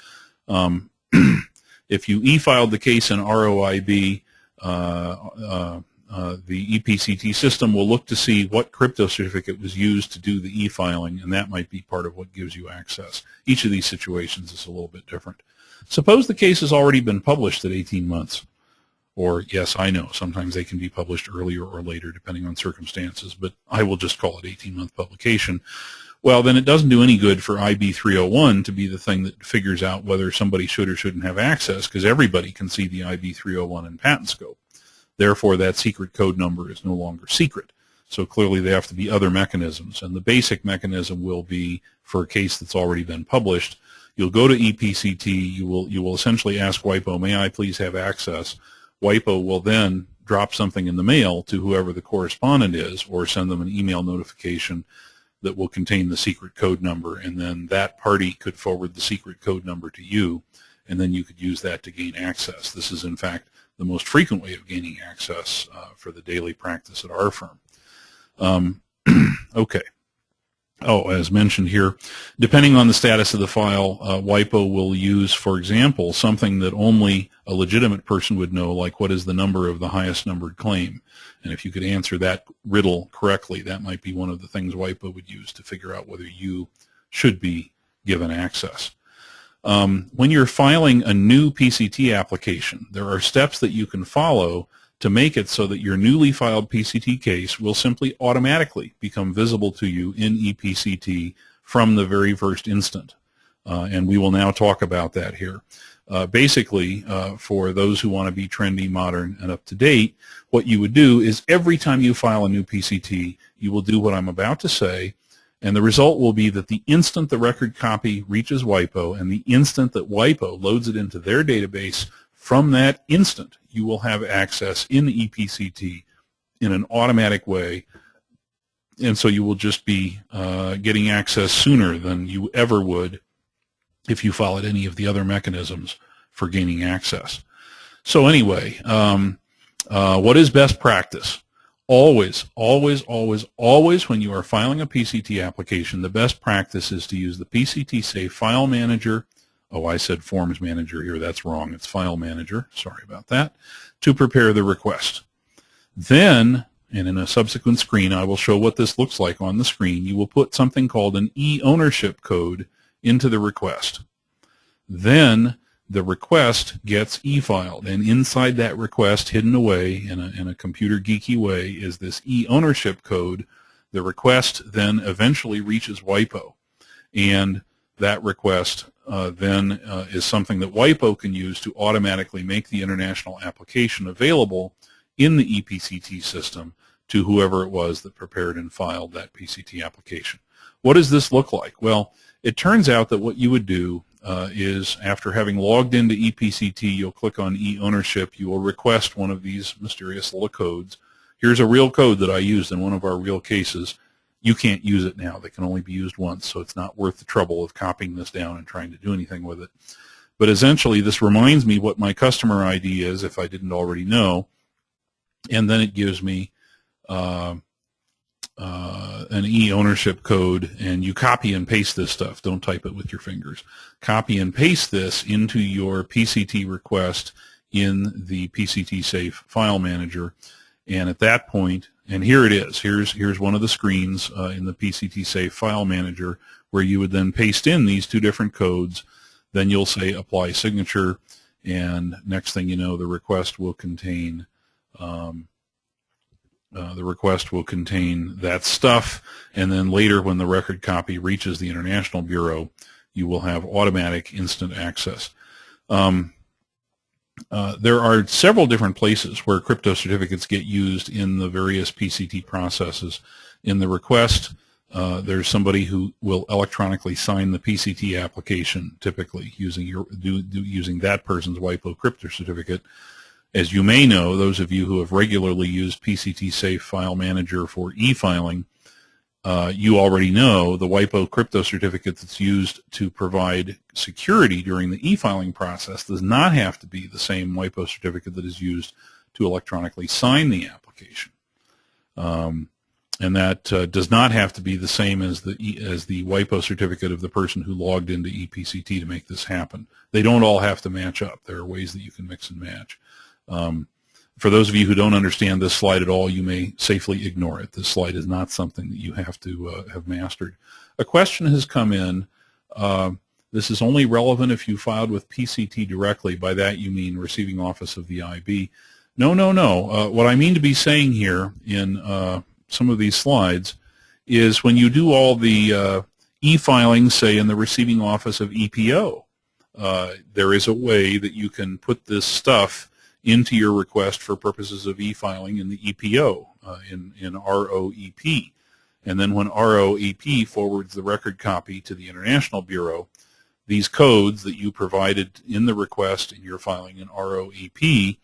If you e-filed the case in ROIB, the ePCT system will look to see what crypto certificate was used to do the e-filing, and that might be part of what gives you access. Each of these situations is a little bit different. Suppose the case has already been published at 18 months. Or, yes, I know, sometimes they can be published earlier or later depending on circumstances, but I will just call it 18-month publication. Well, then it doesn't do any good for IB 301 to be the thing that figures out whether somebody should or shouldn't have access, because everybody can see the IB 301 in patent scope. Therefore, that secret code number is no longer secret. So clearly there have to be other mechanisms, and the basic mechanism will be, for a case that's already been published, You'll go to ePCT. You will essentially ask WIPO, may I please have access? WIPO will then drop something in the mail to whoever the correspondent is, or send them an email notification that will contain the secret code number, and then that party could forward the secret code number to you, and then you could use that to gain access. This is, in fact, the most frequent way of gaining access for the daily practice at our firm. Okay. Oh, as mentioned here, depending on the status of the file, WIPO will use, for example, something that only a legitimate person would know, like what is the number of the highest numbered claim. And if you could answer that riddle correctly, that might be one of the things WIPO would use to figure out whether you should be given access. When you're filing a new PCT application, there are steps that you can follow to make it so that your newly filed PCT case will simply automatically become visible to you in ePCT from the very first instant. And we will now talk about that here. Basically, for those who want to be trendy, modern, and up to date, what you would do is every time you file a new PCT, you will do what I'm about to say, and the result will be that the instant the record copy reaches WIPO and the instant that WIPO loads it into their database, from that instant, you will have access in ePCT in an automatic way, and so you will just be getting access sooner than you ever would if you followed any of the other mechanisms for gaining access. So anyway, what is best practice? Always, always, always, always when you are filing a PCT application, the best practice is to use the PCT Safe File Manager. Oh, I said Forms Manager here. That's wrong. It's File Manager. Sorry about that. To prepare the request. Then, and in a subsequent screen, I will show what this looks like on the screen. You will put something called an e-ownership code into the request. Then the request gets e-filed, and inside that request, hidden away in a computer geeky way, is this e-ownership code. The request then eventually reaches WIPO, and that request then is something that WIPO can use to automatically make the international application available in the ePCT system to whoever it was that prepared and filed that PCT application. What does this look like? Well, it turns out that what you would do is, after having logged into ePCT, you'll click on e-ownership. You will request one of these mysterious little codes. Here's a real code that I used in one of our real cases. You can't use it now. They can only be used once, so it's not worth the trouble of copying this down and trying to do anything with it. But essentially, this reminds me what my customer ID is, if I didn't already know, and then it gives me an e-ownership code, and you copy and paste this stuff. Don't type it with your fingers. Copy and paste this into your PCT request in the PCT Safe File Manager, and at that point, and here it is. Here's one of the screens in the PCT Safe File Manager where you would then paste in these two different codes. Then you'll say Apply Signature, and next thing you know, the request will contain that stuff, and then later when the record copy reaches the International Bureau, you will have automatic instant access. There are several different places where crypto certificates get used in the various PCT processes. In the request, there's somebody who will electronically sign the PCT application, typically using that person's WIPO crypto certificate. As you may know, those of you who have regularly used PCT Safe File Manager for e-filing, you already know the WIPO crypto certificate that's used to provide security during the e-filing process does not have to be the same WIPO certificate that is used to electronically sign the application. And that does not have to be the same as the WIPO certificate of the person who logged into ePCT to make this happen. They don't all have to match up. There are ways that you can mix and match. For those of you who don't understand this slide at all, you may safely ignore it. This slide is not something that you have to have mastered. A question has come in. This is only relevant if you filed with PCT directly. By that you mean Receiving Office of the IB. No, no, no. What I mean to be saying here in some of these slides is when you do all the e-filings, say in the Receiving Office of EPO, there is a way that you can put this stuff into your request for purposes of e-filing in the EPO, in ROEP. And then when ROEP forwards the record copy to the International Bureau, these codes that you provided in the request and you're filing an ROEP,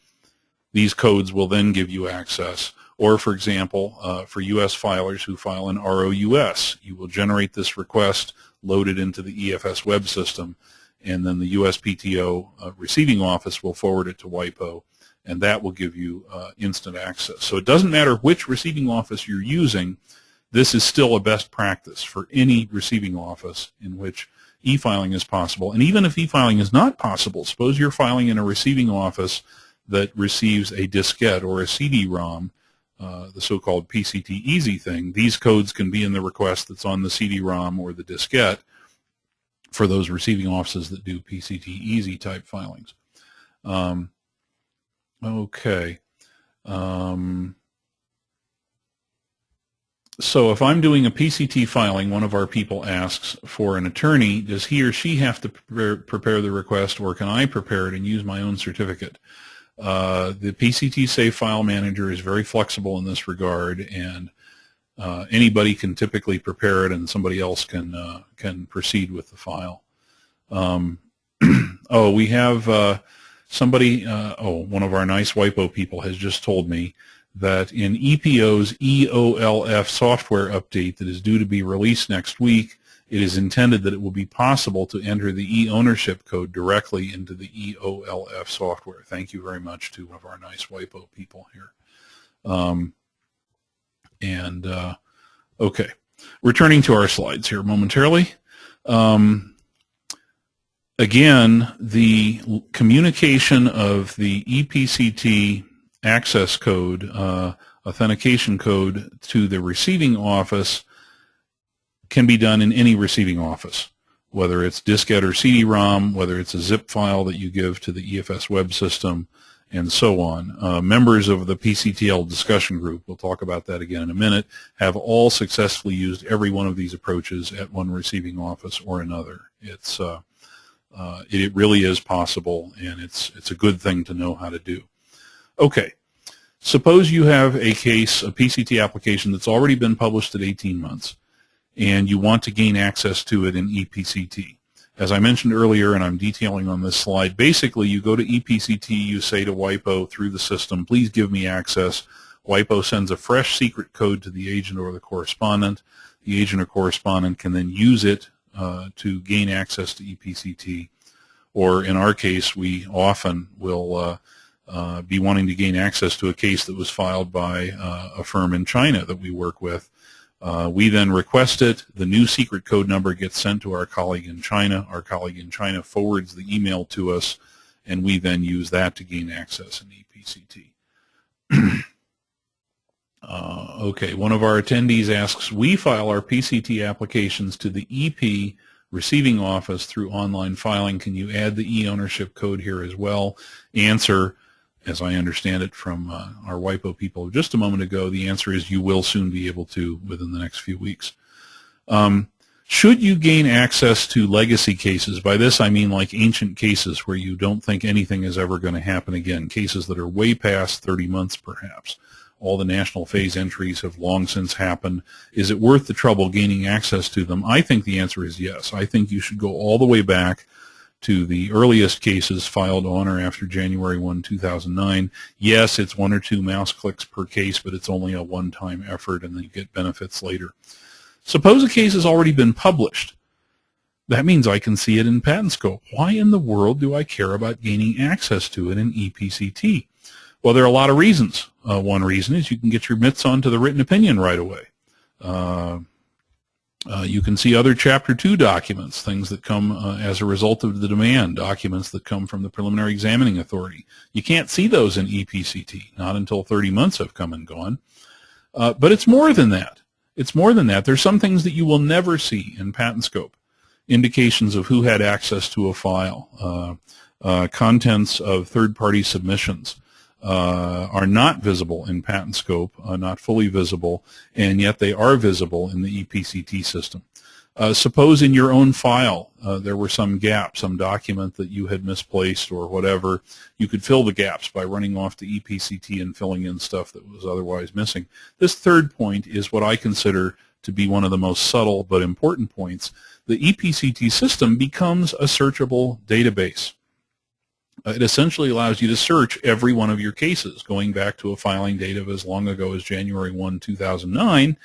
these codes will then give you access. Or, for example, for U.S. filers who file an ROUS, you will generate this request, load it into the EFS web system, and then the USPTO receiving office will forward it to WIPO, and that will give you instant access. So it doesn't matter which receiving office you're using, this is still a best practice for any receiving office in which e-filing is possible. And even if e-filing is not possible, suppose you're filing in a receiving office that receives a diskette or a CD-ROM, the so-called PCT easy thing, these codes can be in the request that's on the CD-ROM or the diskette for those receiving offices that do PCT easy type filings. Okay. So if I'm doing a PCT filing, one of our people asks for an attorney, does he or she have to prepare the request, or can I prepare it and use my own certificate? The PCT Safe File Manager is very flexible in this regard, and anybody can typically prepare it, and somebody else can proceed with the file. Oh, we have somebody. One of our nice WIPO people has just told me that in EPO's EOLF software update that is due to be released next week, it is intended that it will be possible to enter the e-ownership code directly into the EOLF software. Thank you very much to one of our nice WIPO people here. Okay, returning to our slides here momentarily. Again, the communication of the ePCT access code, authentication code to the receiving office can be done in any receiving office, whether it's diskette or CD-ROM, whether it's a zip file that you give to the EFS web system, and so on. Members of the PCTL discussion group, we'll talk about that again in a minute, have all successfully used every one of these approaches at one receiving office or another. It really is possible, and it's a good thing to know how to do. Okay, suppose you have a case, a PCT application that's already been published at 18 months, and you want to gain access to it in ePCT. As I mentioned earlier, and I'm detailing on this slide, basically you go to ePCT, you say to WIPO through the system, please give me access. WIPO sends a fresh secret code to the agent or the correspondent. The agent or correspondent can then use it to gain access to ePCT. Or in our case, we often will be wanting to gain access to a case that was filed by a firm in China that we work with. We then request it. The new secret code number gets sent to our colleague in China. Our colleague in China forwards the email to us, and we then use that to gain access in ePCT. Okay, one of our attendees asks, we file our PCT applications to the EP receiving office through online filing. Can you add the e-ownership code here as well? Answer, as I understand it from our WIPO people just a moment ago, the answer is you will soon be able to within the next few weeks. Should you gain access to legacy cases, by this I mean like ancient cases where you don't think anything is ever going to happen again, cases that are way past 30 months perhaps. All the national phase entries have long since happened. Is it worth the trouble gaining access to them? I think the answer is yes. I think you should go all the way back to the earliest cases filed on or after January 1, 2009. Yes, it's 1 or 2 mouse clicks per case, but it's only a one-time effort, and then you get benefits later. Suppose a case has already been published. That means I can see it in PatentScope. Why in the world do I care about gaining access to it in ePCT? Well, there are a lot of reasons. One reason is you can get your mitts onto the written opinion right away. You can see other Chapter 2 documents, things that come as a result of the demand, documents that come from the preliminary examining authority. You can't see those in ePCT, not until 30 months have come and gone. But it's more than that. It's more than that. There's some things that you will never see in PatentScope. Indications of who had access to a file, contents of third-party submissions, are not visible in PatentScope, not fully visible, and yet they are visible in the ePCT system. Suppose in your own file there were some gap, some document that you had misplaced or whatever. You could fill the gaps by running off to ePCT and filling in stuff that was otherwise missing. This third point is what I consider to be one of the most subtle but important points, the ePCT system becomes a searchable database. It essentially allows you to search every one of your cases. Going back to a filing date of as long ago as January 1, 2009,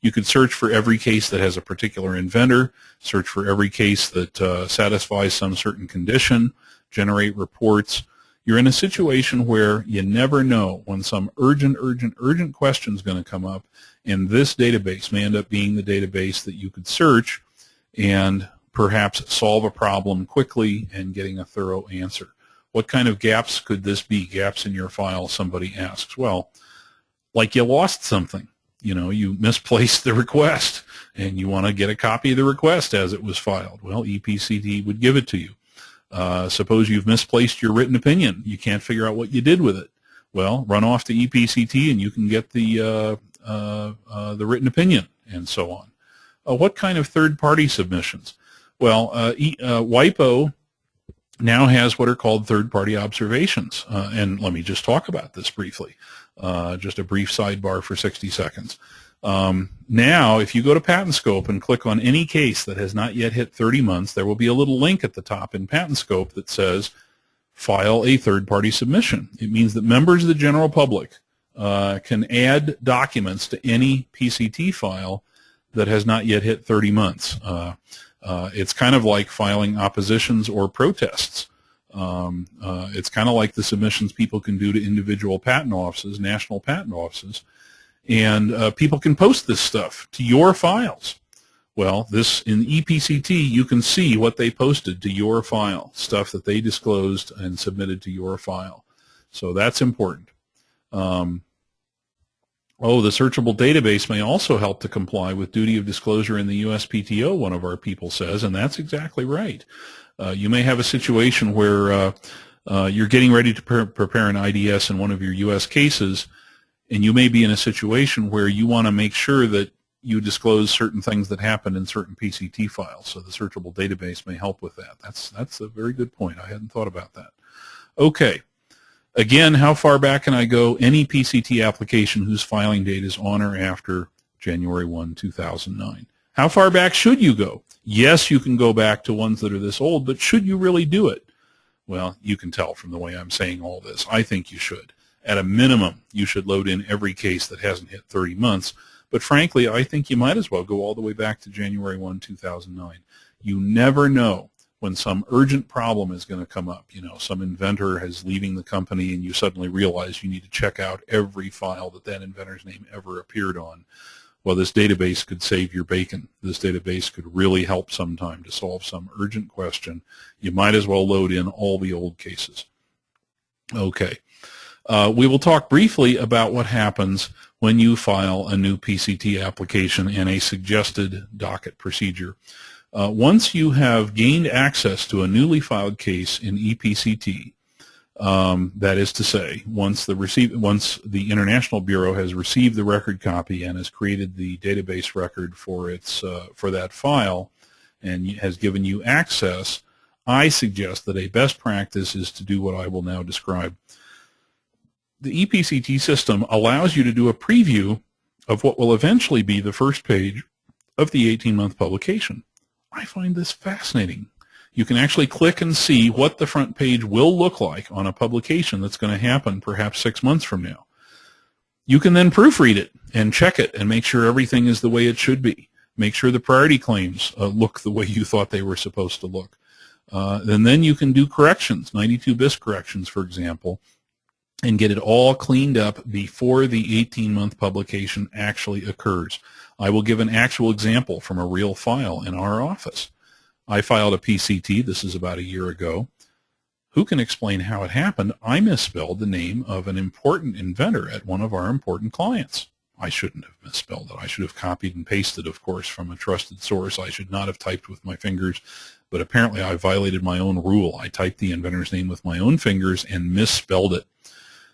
you could search for every case that has a particular inventor, search for every case that satisfies some certain condition, generate reports. You're in a situation where you never know when some urgent question is going to come up, and this database may end up being the database that you could search and perhaps solve a problem quickly and getting a thorough answer. What kind of gaps could this be? Gaps in your file, somebody asks. Well, like you lost something. You know, you misplaced the request and you want to get a copy of the request as it was filed. Well, ePCT would give it to you. Suppose you've misplaced your written opinion. You can't figure out what you did with it. Well, run off to ePCT and you can get the written opinion and so on. What kind of third-party submissions? Well, WIPO now has what are called third-party observations. And let me just talk about this briefly. Just a brief sidebar for 60 seconds. Now, if you go to PatentScope and click on any case that has not yet hit 30 months, there will be a little link at the top in PatentScope that says, file a third-party submission. It means that members of the general public can add documents to any PCT file that has not yet hit 30 months. It's kind of like filing oppositions or protests. It's kind of like the submissions people can do to individual patent offices, national patent offices, and people can post this stuff to your files. Well, this in ePCT, you can see what they posted to your file, stuff that they disclosed and submitted to your file. So that's important. The searchable database may also help to comply with duty of disclosure in the USPTO, one of our people says, and that's exactly right. You may have a situation where you're getting ready to prepare an IDS in one of your U.S. cases, and you may be in a situation where you want to make sure that you disclose certain things that happened in certain PCT files. So the searchable database may help with that. That's a very good point. I hadn't thought about that. Okay. Again, how far back can I go? Any PCT application whose filing date is on or after January 1, 2009. How far back should you go? Yes, you can go back to ones that are this old, but should you really do it? Well, you can tell from the way I'm saying all this. I think you should. At a minimum, you should load in every case that hasn't hit 30 months. But frankly, I think you might as well go all the way back to January 1, 2009. You never know when some urgent problem is going to come up. You know, some inventor is leaving the company and you suddenly realize you need to check out every file that inventor's name ever appeared on. Well, this database could save your bacon. This database could really help sometime to solve some urgent question. You might as well load in all the old cases. Okay. We will talk briefly about what happens when you file a new PCT application and a suggested docket procedure. Once you have gained access to a newly filed case in ePCT, that is to say, once the International Bureau has received the record copy and has created the database record for that file and has given you access, I suggest that a best practice is to do what I will now describe. The ePCT system allows you to do a preview of what will eventually be the first page of the 18-month publication. I find this fascinating. You can actually click and see what the front page will look like on a publication that's going to happen perhaps 6 months from now. You can then proofread it and check it and make sure everything is the way it should be. Make sure the priority claims look the way you thought they were supposed to look. And then you can do corrections, 92-bis corrections, for example, and get it all cleaned up before the 18-month publication actually occurs. I will give an actual example from a real file in our office. I filed a PCT, this is about a year ago. Who can explain how it happened? I misspelled the name of an important inventor at one of our important clients. I shouldn't have misspelled it. I should have copied and pasted, of course, from a trusted source. I should not have typed with my fingers, but apparently I violated my own rule. I typed the inventor's name with my own fingers and misspelled it.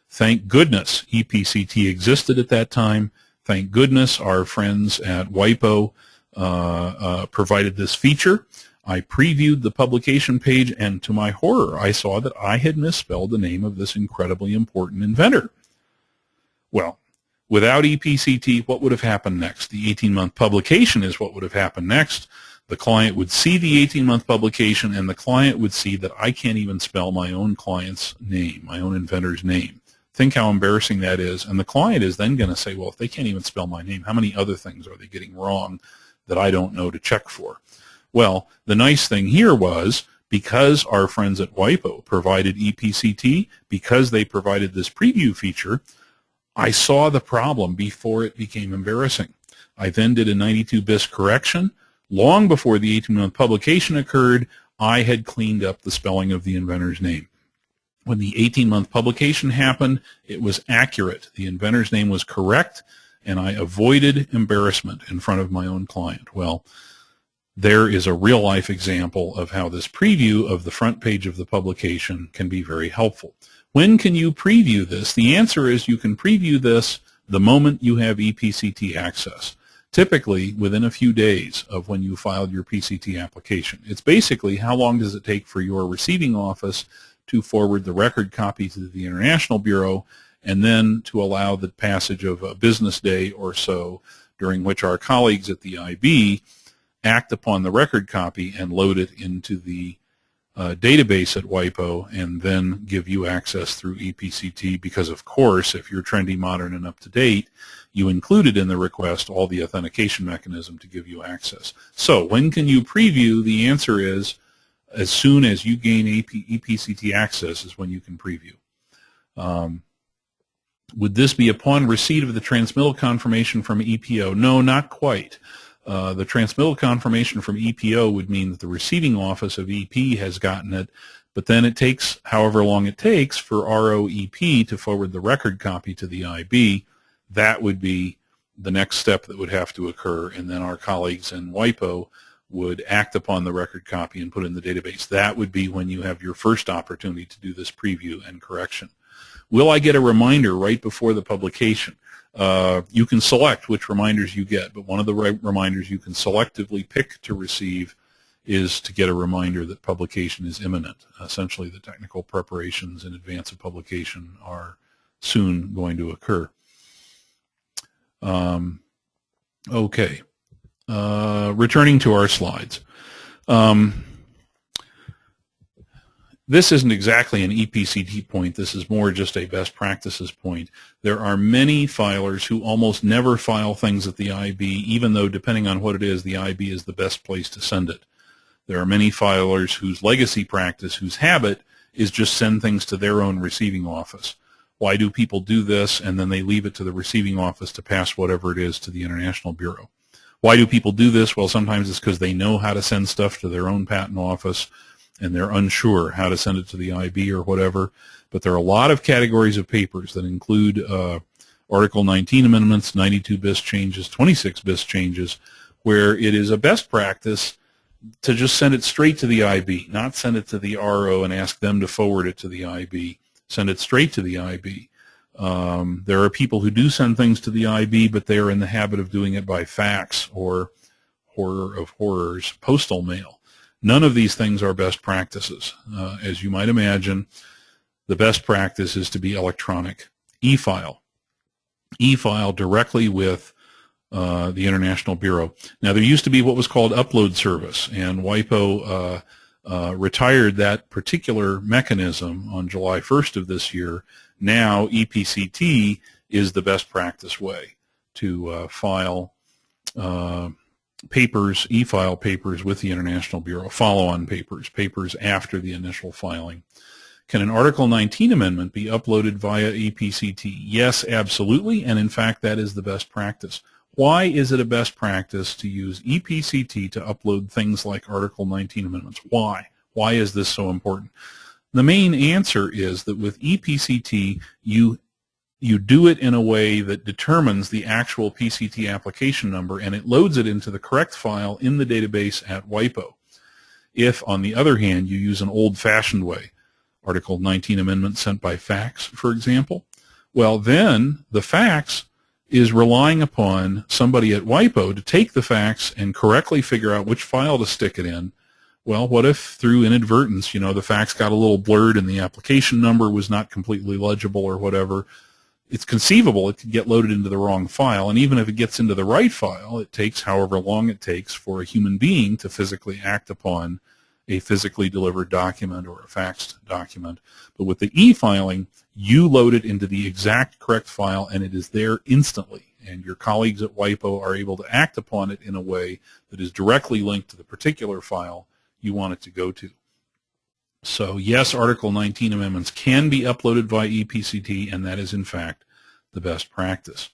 Thank goodness ePCT existed at that time. Thank goodness our friends at WIPO provided this feature. I previewed the publication page, and to my horror, I saw that I had misspelled the name of this incredibly important inventor. Well, Without ePCT, what would have happened next? The 18-month publication is what would have happened next. The client would see the 18-month publication, and the client would see that I can't even spell my own client's name, my own inventor's name. Think how embarrassing that is. And the client is then going to say, well, if they can't even spell my name, how many other things are they getting wrong that I don't know to check for? Well, the nice thing here was, because our friends at WIPO provided ePCT, because they provided this preview feature, I saw the problem before it became embarrassing. I then did a 92-bis correction. Long before the 18-month publication occurred, I had cleaned up the spelling of the inventor's name. When the 18-month publication happened, it was accurate. The inventor's name was correct, and I avoided embarrassment in front of my own client. Well, there is a real-life example of how this preview of the front page of the publication can be very helpful. When can you preview this? The answer is you can preview this the moment you have ePCT access, typically within a few days of when you filed your PCT application. It's basically how long does it take for your receiving office to forward the record copy to the International Bureau, and then to allow the passage of a business day or so during which our colleagues at the IB act upon the record copy and load it into the database at WIPO, and then give you access through ePCT, because of course if you're trendy, modern, and up to date, you included in the request all the authentication mechanism to give you access. So when can you preview? The answer is as soon as you gain ePCT access is when you can preview. Would this be upon receipt of the transmittal confirmation from EPO? No, not quite. The transmittal confirmation from EPO would mean that the receiving office of EP has gotten it, but then it takes however long it takes for ROEP to forward the record copy to the IB. That would be the next step that would have to occur, and then our colleagues in WIPO would act upon the record copy and put it in the database. That would be when you have your first opportunity to do this preview and correction. Will I get a reminder right before the publication? You can select which reminders you get, but one of the reminders you can selectively pick to receive is to get a reminder that publication is imminent. Essentially, the technical preparations in advance of publication are soon going to occur. Okay. Returning to our slides. This isn't exactly an ePCT point. This is more just a best practices point. There are many filers who almost never file things at the IB, even though, depending on what it is, the IB is the best place to send it. There are many filers whose legacy practice, whose habit, is just send things to their own receiving office. Why do people do this and then they leave it to the receiving office to pass whatever it is to the International Bureau? Why do people do this? Well, sometimes it's because they know how to send stuff to their own patent office, and they're unsure how to send it to the IB or whatever. But there are a lot of categories of papers that include Article 19 amendments, 92-bis changes, 26-bis changes, where it is a best practice to just send it straight to the IB, not send it to the RO and ask them to forward it to the IB. Send it straight to the IB. There are people who do send things to the IB, but they are in the habit of doing it by fax or, horror of horrors, postal mail. None of these things are best practices. As you might imagine, the best practice is to be electronic. E-file. E-file directly with the International Bureau. Now, there used to be what was called upload service, and WIPO retired that particular mechanism on July 1st of this year. Now, ePCT is the best practice way to file papers, e-file papers with the International Bureau, follow-on papers, papers after the initial filing. Can an Article 19 amendment be uploaded via ePCT? Yes, absolutely, and in fact that is the best practice. Why is it a best practice to use ePCT to upload things like Article 19 amendments? Why? Why is this so important? The main answer is that with ePCT, you do it in a way that determines the actual PCT application number, and it loads it into the correct file in the database at WIPO. If, on the other hand, you use an old-fashioned way, Article 19 amendment sent by fax, for example, well, then the fax is relying upon somebody at WIPO to take the fax and correctly figure out which file to stick it in. Well, what if through inadvertence, the fax got a little blurred and the application number was not completely legible or whatever? it's conceivable it could get loaded into the wrong file, and even if it gets into the right file, it takes however long it takes for a human being to physically act upon a physically delivered document or a faxed document. But with the e-filing, you load it into the exact correct file, and it is there instantly. And your colleagues at WIPO are able to act upon it in a way that is directly linked to the particular file you want it to go to. So yes, Article 19 amendments can be uploaded via ePCT, and that is in fact the best practice.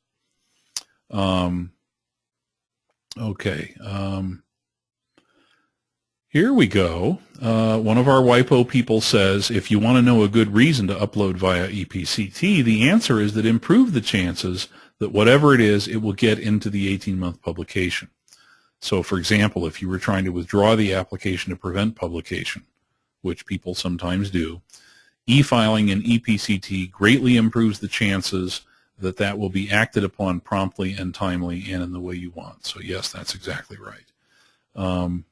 Here we go. One of our WIPO people says, if you want to know a good reason to upload via ePCT, the answer is that improve the chances that whatever it is, it will get into the 18-month publication. So, for example, if you were trying to withdraw the application to prevent publication, which people sometimes do, e-filing in ePCT greatly improves the chances that that will be acted upon promptly and timely and in the way you want. So, yes, that's exactly right.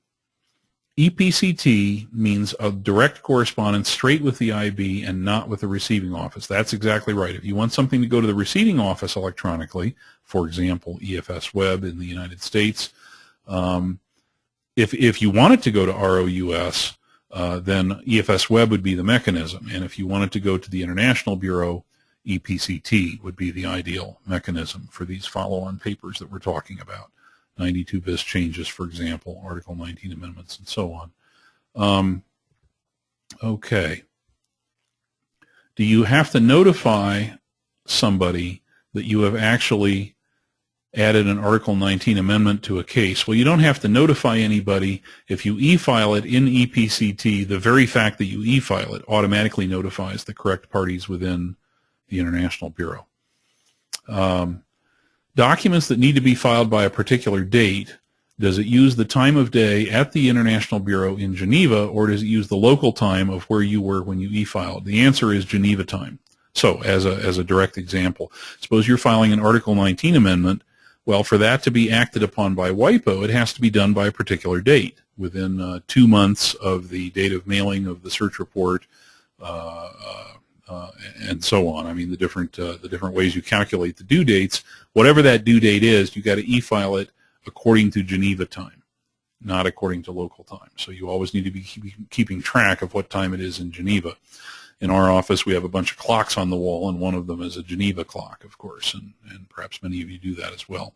ePCT means a direct correspondence straight with the IB and not with the receiving office. That's exactly right. If you want something to go to the receiving office electronically, for example, EFS Web in the United States, if you want it to go to ROUS, then EFS Web would be the mechanism. And if you want it to go to the International Bureau, ePCT would be the ideal mechanism for these follow-on papers that we're talking about. 92 BIS changes, for example, Article 19 amendments, and so on. Okay. Do you have to notify somebody that you have actually added an Article 19 amendment to a case? Well, you don't have to notify anybody. If you e-file it in ePCT, the very fact that you e-file it automatically notifies the correct parties within the International Bureau. Documents that need to be filed by a particular date, does it use the time of day at the International Bureau in Geneva, or does it use the local time of where you were when you e-filed? The answer is Geneva time. So, as a direct example, suppose you're filing an Article 19 amendment. Well, for that to be acted upon by WIPO, it has to be done by a particular date, within 2 months of the date of mailing of the search report, and so on. I mean, the different ways you calculate the due dates. Whatever that due date is, you got to e-file it according to Geneva time, not according to local time. So you always need to be keeping track of what time it is in Geneva. In our office, we have a bunch of clocks on the wall, and one of them is a Geneva clock, of course, and perhaps many of you do that as well.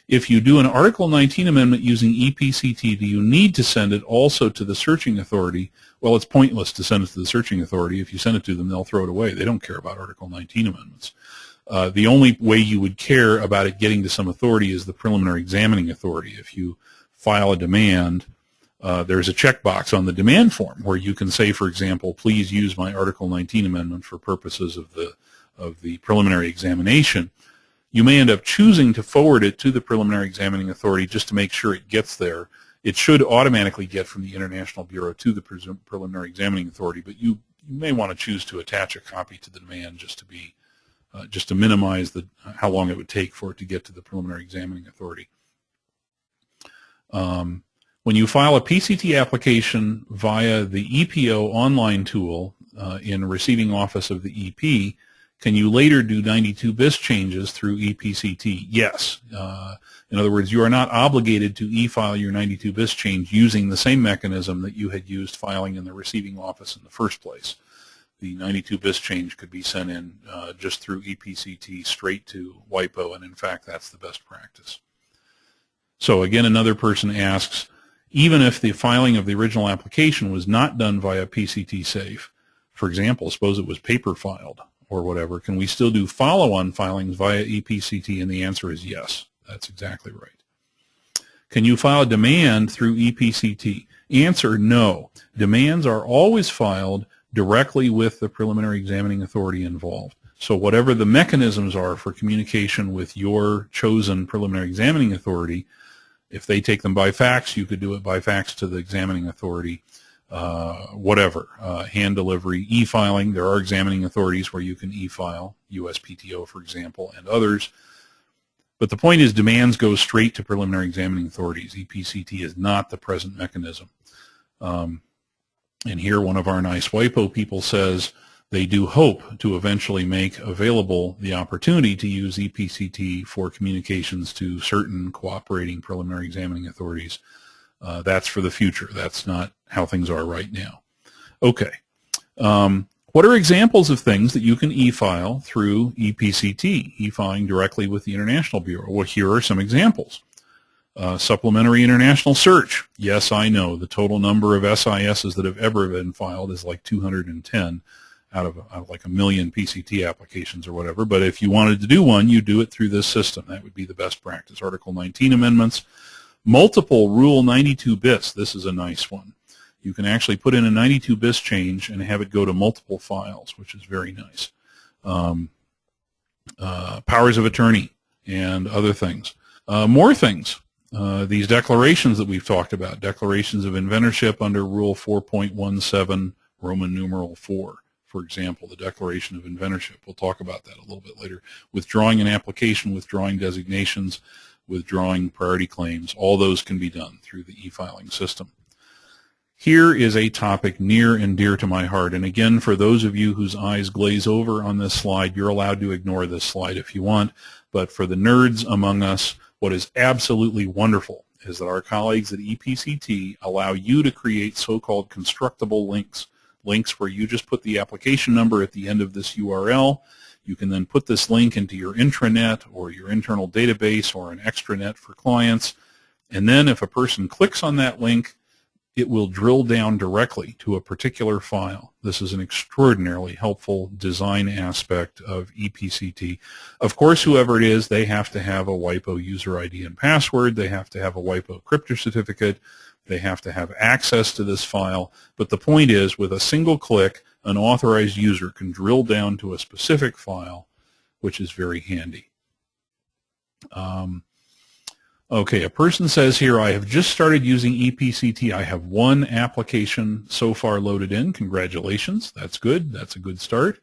If you do an Article 19 amendment using ePCT, do you need to send it also to the searching authority? Well, it's pointless to send it to the searching authority. If you send it to them, they'll throw it away. They don't care about Article 19 amendments. The only way you would care about it getting to some authority is the preliminary examining authority. If you file a demand, there's a checkbox on the demand form where you can say, for example, please use my Article 19 amendment for purposes of the preliminary examination. You may end up choosing to forward it to the preliminary examining authority just to make sure it gets there. It should automatically get from the International Bureau to the preliminary examining authority, but you may want to choose to attach a copy to the demand just to minimize how long it would take for it to get to the preliminary examining authority. When you file a PCT application via the EPO online tool in receiving office of the EP, can you later do 92 BIS changes through ePCT? Yes. In other words, you are not obligated to e-file your 92 BIS change using the same mechanism that you had used filing in the receiving office in the first place. The 92 BIS change could be sent in just through ePCT straight to WIPO, and in fact, that's the best practice. So again, another person asks, even if the filing of the original application was not done via PCT safe, for example, suppose it was paper filed or whatever, can we still do follow-on filings via ePCT? And the answer is yes. That's exactly right. Can you file a demand through ePCT? Answer, no. Demands are always filed directly with the preliminary examining authority involved. So whatever the mechanisms are for communication with your chosen preliminary examining authority, if they take them by fax, you could do it by fax to the examining authority. Whatever, hand delivery, e-filing. There are examining authorities where you can e-file, USPTO, for example, and others. But the point is, demands go straight to preliminary examining authorities. ePCT is not the present mechanism. And here one of our nice WIPO people says, They do hope to eventually make available the opportunity to use ePCT for communications to certain cooperating preliminary examining authorities. That's for the future. That's not how things are right now. Okay. What are examples of things that you can e-file through ePCT, e-filing directly with the International Bureau? Well, here are some examples. Supplementary international search. Yes, I know. The total number of SISs that have ever been filed is like 210 out of like 1 million PCT applications or whatever. But if you wanted to do one, you do it through this system. That would be the best practice. Article 19 amendments. Multiple Rule 92 bits. This is a nice one. You can actually put in a 92 bits change and have it go to multiple files, which is very nice. Powers of attorney and other things. More things. These declarations that we've talked about, declarations of inventorship under Rule 4.17, Roman numeral 4, for example, the declaration of inventorship. We'll talk about that a little bit later. Withdrawing an application, withdrawing designations, withdrawing priority claims, all those can be done through the e-filing system. Here is a topic near and dear to my heart, and again, for those of you whose eyes glaze over on this slide, you're allowed to ignore this slide if you want, but for the nerds among us, what is absolutely wonderful is that our colleagues at ePCT allow you to create so-called constructible links, links where you just put the application number at the end of this URL. You can then put this link into your intranet or your internal database or an extranet for clients, and then if a person clicks on that link, it will drill down directly to a particular file. This is an extraordinarily helpful design aspect of ePCT. Of course, whoever it is, they have to have a WIPO user ID and password. They have to have a WIPO crypto certificate. They have to have access to this file. But the point is, with a single click, an authorized user can drill down to a specific file, which is very handy. Okay, a person says here, I have just started using ePCT. I have one application so far loaded in. Congratulations. That's good. That's a good start.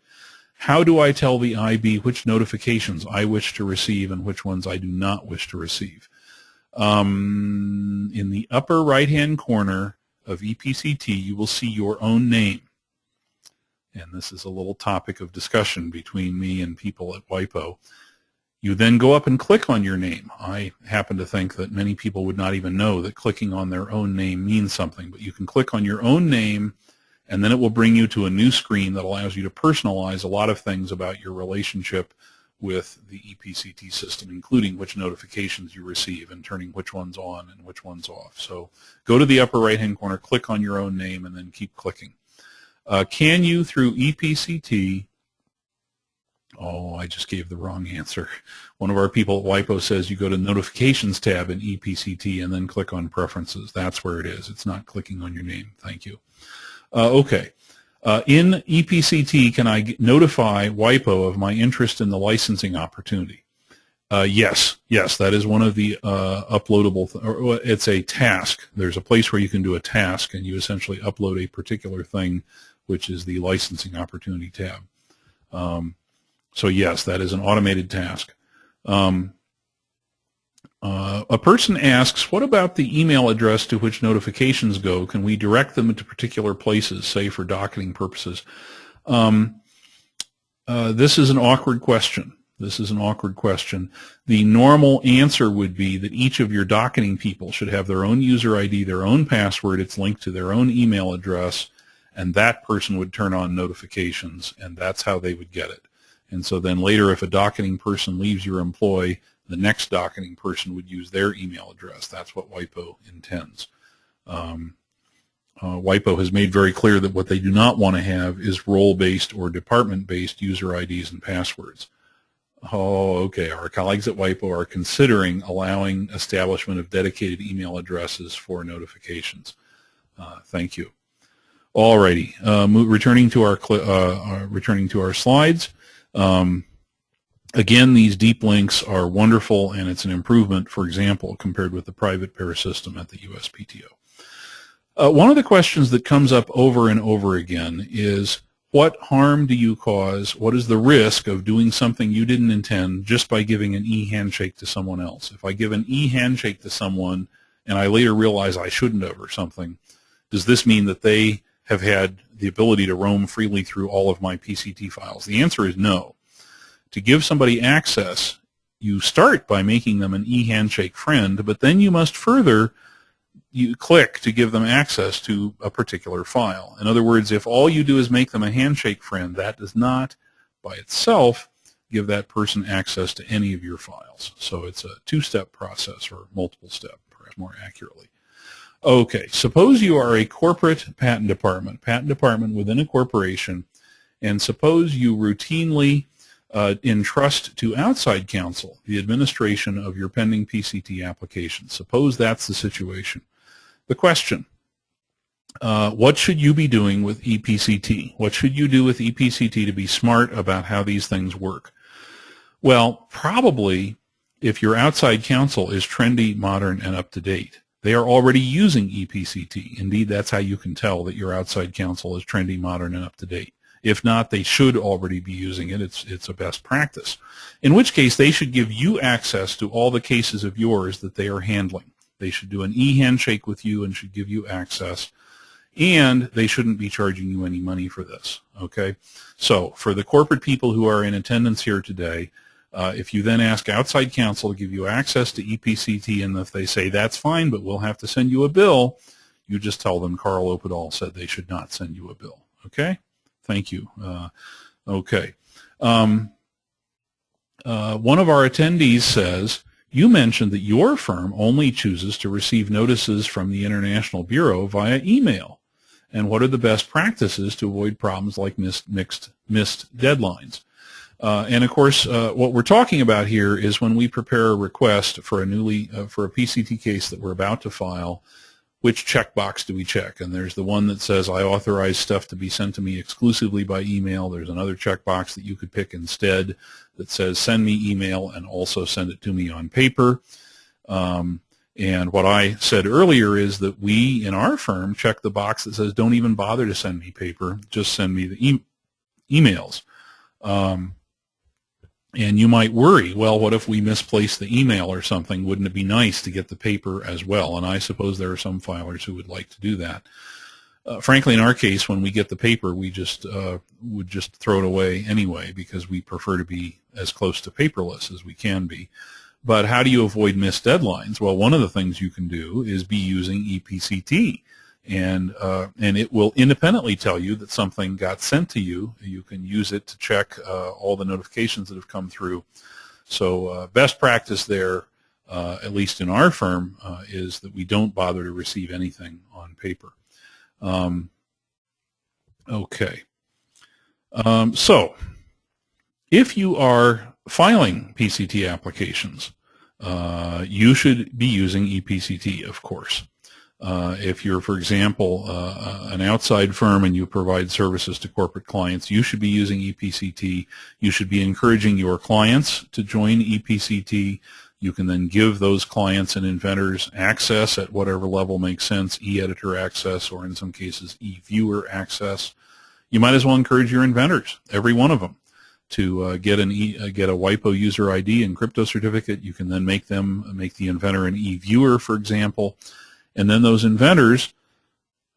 How do I tell the IB which notifications I wish to receive and which ones I do not wish to receive? In the upper right-hand corner of ePCT, you will see your own name. And this is a little topic of discussion between me and people at WIPO. You then go up and click on your name. I happen to think that many people would not even know that clicking on their own name means something, but you can click on your own name, and then it will bring you to a new screen that allows you to personalize a lot of things about your relationship with the ePCT system, including which notifications you receive and turning which ones on and which ones off. So go to the upper right-hand corner, click on your own name, and then keep clicking. Can you, through ePCT, oh, I just gave the wrong answer. One of our people at WIPO says you go to Notifications tab in ePCT and then click on Preferences. That's where it is. It's not clicking on your name. Thank you. Okay. In ePCT, can I notify WIPO of my interest in the licensing opportunity? Yes, that is one of the uploadable, or it's a task. There's a place where you can do a task, and you essentially upload a particular thing, which is the licensing opportunity tab. So yes, that is an automated task. A person asks, what about the email address to which notifications go? Can we direct them to particular places, say for docketing purposes? This is an awkward question. The normal answer would be that each of your docketing people should have their own user ID, their own password, it's linked to their own email address, and that person would turn on notifications, and that's how they would get it. And so then later, if a docketing person leaves your employ, the next docketing person would use their email address. That's what WIPO intends. WIPO has made very clear that what they do not want to have is role-based or department-based user IDs and passwords. Oh, okay. Our colleagues at WIPO are considering allowing establishment of dedicated email addresses for notifications. Thank you. Alrighty. Returning to our slides. Again, these deep links are wonderful, and it's an improvement, for example, compared with the private pair system at the USPTO. One of the questions that comes up over and over again is, what harm do you cause? What is the risk of doing something you didn't intend just by giving an e-handshake to someone else? If I give an e-handshake to someone and I later realize I shouldn't have or something, does this mean that they have had the ability to roam freely through all of my PCT files? The answer is no. To give somebody access, you start by making them an e-handshake friend, but then you must further click to give them access to a particular file. In other words, if all you do is make them a handshake friend, that does not by itself give that person access to any of your files. So it's a two-step process, or multiple step, perhaps more accurately. Okay, suppose you are a corporate patent department within a corporation, and suppose you routinely entrust to outside counsel the administration of your pending PCT application. Suppose that's the situation. The question, what should you be doing with ePCT? What should you do with ePCT to be smart about how these things work? Well, probably if your outside counsel is trendy, modern, and up-to-date. They are already using ePCT. Indeed, that's how you can tell that your outside counsel is trendy, modern, and up-to-date. If not, they should already be using it. It's a best practice. In which case, they should give you access to all the cases of yours that they are handling. They should do an e-handshake with you and should give you access. And they shouldn't be charging you any money for this. Okay? So for the corporate people who are in attendance here today, if you then ask outside counsel to give you access to ePCT, and if they say that's fine, but we'll have to send you a bill, you just tell them Carl Opedal said they should not send you a bill. Okay? Thank you. Okay. One of our attendees says, you mentioned that your firm only chooses to receive notices from the International Bureau via email. And what are the best practices to avoid problems like missed deadlines? And of course, what we're talking about here is when we prepare a request for a PCT case that we're about to file, which checkbox do we check? And there's the one that says I authorize stuff to be sent to me exclusively by email. There's another checkbox that you could pick instead that says send me email and also send it to me on paper. And what I said earlier is that we in our firm check the box that says don't even bother to send me paper, just send me the emails. And you might worry, well, what if we misplace the email or something? Wouldn't it be nice to get the paper as well? And I suppose there are some filers who would like to do that. Frankly, in our case, when we get the paper, we just would just throw it away anyway because we prefer to be as close to paperless as we can be. But how do you avoid missed deadlines? Well, one of the things you can do is be using ePCT. And it will independently tell you that something got sent to you. You can use it to check all the notifications that have come through. So best practice there, at least in our firm, is that we don't bother to receive anything on paper. Okay. So if you are filing PCT applications, you should be using ePCT, of course. If you're, for example, an outside firm and you provide services to corporate clients, you should be using ePCT. You should be encouraging your clients to join ePCT. You can then give those clients and inventors access at whatever level makes sense, e-editor access, or in some cases e-viewer access. You might as well encourage your inventors, every one of them, to get a WIPO user ID and crypto certificate. You can then make the inventor an e-viewer, for example. And then those inventors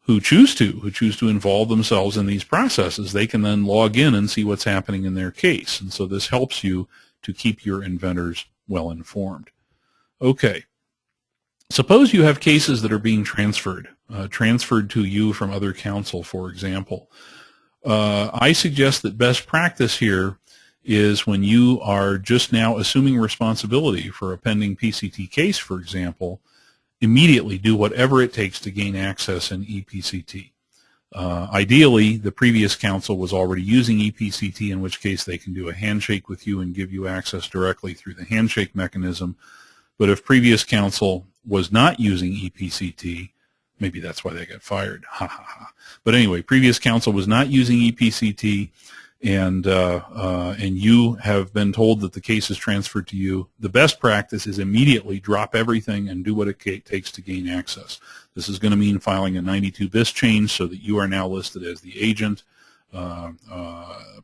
who choose to involve themselves in these processes, they can then log in and see what's happening in their case. And so this helps you to keep your inventors well informed. Okay. Suppose you have cases that are being transferred to you from other counsel, for example. I suggest that best practice here is when you are just now assuming responsibility for a pending PCT case, for example, immediately do whatever it takes to gain access in ePCT. Ideally, the previous counsel was already using ePCT, in which case they can do a handshake with you and give you access directly through the handshake mechanism. But if previous counsel was not using ePCT, maybe that's why they got fired. Ha ha ha. But anyway, previous counsel was not using ePCT, and you have been told that the case is transferred to you. The best practice is immediately drop everything and do what it takes to gain access. This is going to mean filing a 92 bis change so that you are now listed as the agent,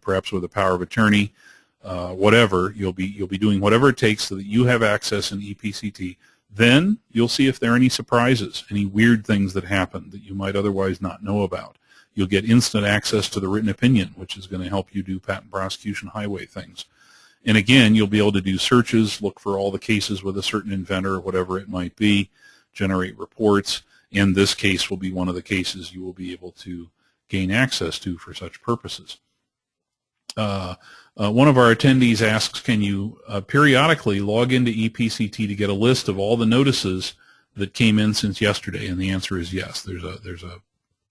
perhaps with a power of attorney, whatever. You'll be doing whatever it takes so that you have access in ePCT. Then you'll see if there are any surprises, any weird things that happen that you might otherwise not know about. You'll get instant access to the written opinion, which is going to help you do patent prosecution highway things. And again, you'll be able to do searches, look for all the cases with a certain inventor or whatever it might be, generate reports, and this case will be one of the cases you will be able to gain access to for such purposes. One of our attendees asks, can you periodically log into ePCT to get a list of all the notices that came in since yesterday? And the answer is yes. There's a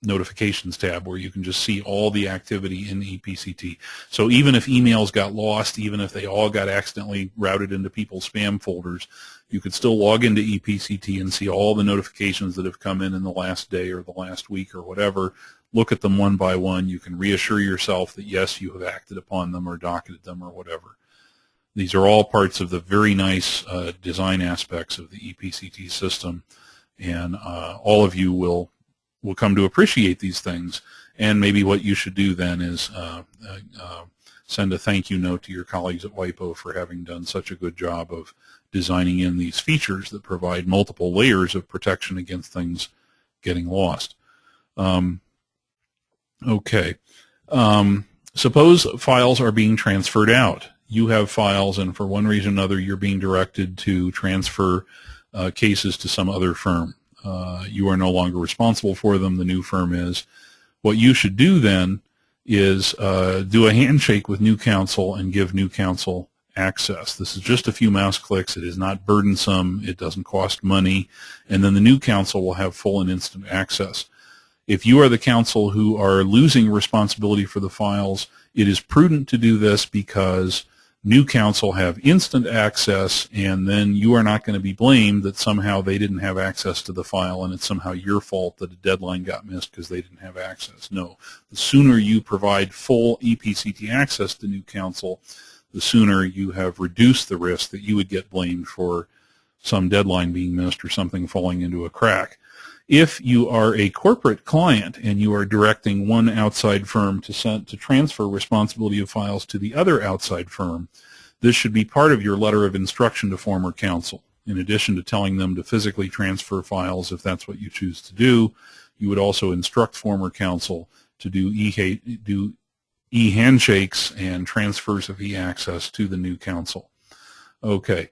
notifications tab where you can just see all the activity in ePCT. So even if emails got lost, even if they all got accidentally routed into people's spam folders, you could still log into ePCT and see all the notifications that have come in the last day or the last week or whatever. Look at them one by one. You can reassure yourself that yes, you have acted upon them or docketed them or whatever. These are all parts of the very nice design aspects of the ePCT system, and all of you will come to appreciate these things. And maybe what you should do then is send a thank you note to your colleagues at WIPO for having done such a good job of designing in these features that provide multiple layers of protection against things getting lost. Okay. Suppose files are being transferred out. You have files, and for one reason or another, you're being directed to transfer cases to some other firm. You are no longer responsible for them. The new firm is. What you should do then is do a handshake with new counsel and give new counsel access. This is just a few mouse clicks. It is not burdensome. It doesn't cost money. And then the new counsel will have full and instant access. If you are the counsel who are losing responsibility for the files, it is prudent to do this because new counsel have instant access, and then you are not going to be blamed that somehow they didn't have access to the file and it's somehow your fault that a deadline got missed because they didn't have access. No, the sooner you provide full ePCT access to new counsel, the sooner you have reduced the risk that you would get blamed for some deadline being missed or something falling into a crack. If you are a corporate client and you are directing one outside firm to transfer responsibility of files to the other outside firm, this should be part of your letter of instruction to former counsel. In addition to telling them to physically transfer files if that's what you choose to do, you would also instruct former counsel to do e-handshakes and transfers of e-access to the new counsel. Okay.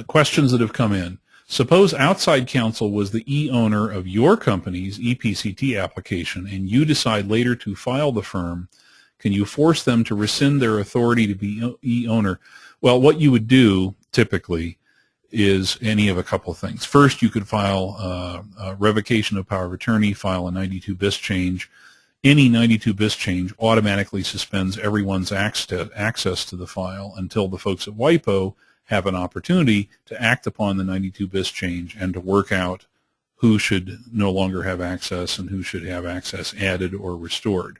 Questions that have come in. Suppose outside counsel was the e-owner of your company's ePCT application and you decide later to file the firm. Can you force them to rescind their authority to be e-owner? Well, what you would do typically is any of a couple of things. First, you could file a revocation of power of attorney, file a 92-bis change. Any 92-bis change automatically suspends everyone's access to the file until the folks at WIPO have an opportunity to act upon the 92-bis change and to work out who should no longer have access and who should have access added or restored.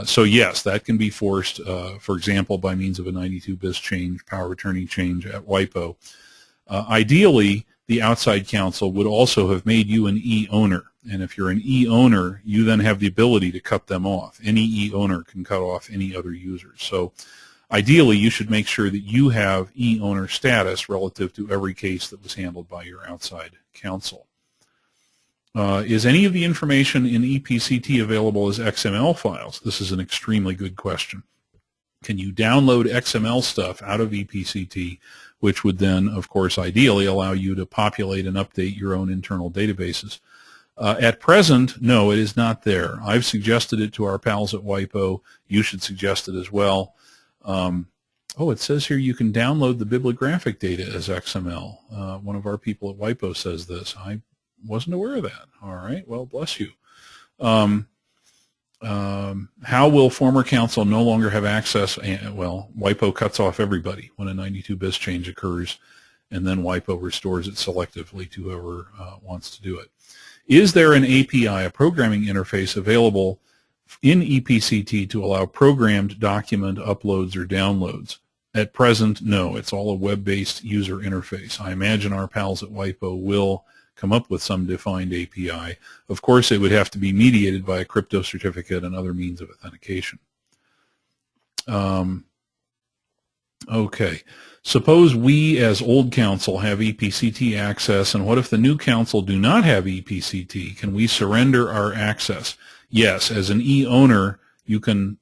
So yes, that can be forced, for example, by means of a 92-bis change, power of attorney change at WIPO. Ideally, the outside counsel would also have made you an e-owner. And if you're an e-owner, you then have the ability to cut them off. Any e-owner can cut off any other users. So ideally, you should make sure that you have e-owner status relative to every case that was handled by your outside counsel. Is any of the information in ePCT available as XML files? This is an extremely good question. Can you download XML stuff out of ePCT, which would then, of course, ideally allow you to populate and update your own internal databases? At present, no, it is not there. I've suggested it to our pals at WIPO. You should suggest it as well. Oh, it says here you can download the bibliographic data as XML. One of our people at WIPO says this. I wasn't aware of that. All right, well, bless you. How will former counsel no longer have access? Well, WIPO cuts off everybody when a 92-bis change occurs, and then WIPO restores it selectively to whoever wants to do it. Is there an API, a programming interface, available in ePCT to allow programmed document uploads or downloads? At present, no. It's all a web-based user interface. I imagine our pals at WIPO will come up with some defined API. Of course, it would have to be mediated by a crypto certificate and other means of authentication. Okay. Suppose we as old counsel have ePCT access, and what if the new counsel do not have ePCT? Can we surrender our access? yes, as an e-owner, you can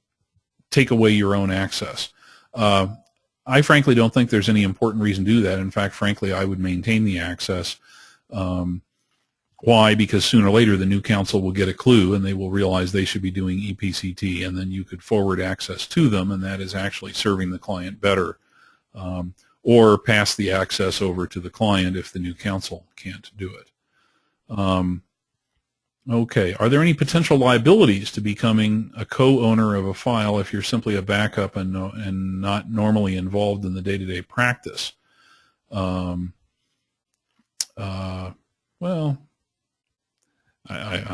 take away your own access. I frankly don't think there's any important reason to do that. In fact, frankly, I would maintain the access. Why? Because sooner or later the new council will get a clue and they will realize they should be doing ePCT, and then you could forward access to them, and that is actually serving the client better. Or pass the access over to the client if the new council can't do it. Okay, are there any potential liabilities to becoming a co-owner of a file if you're simply a backup and not normally involved in the day-to-day practice? Well, I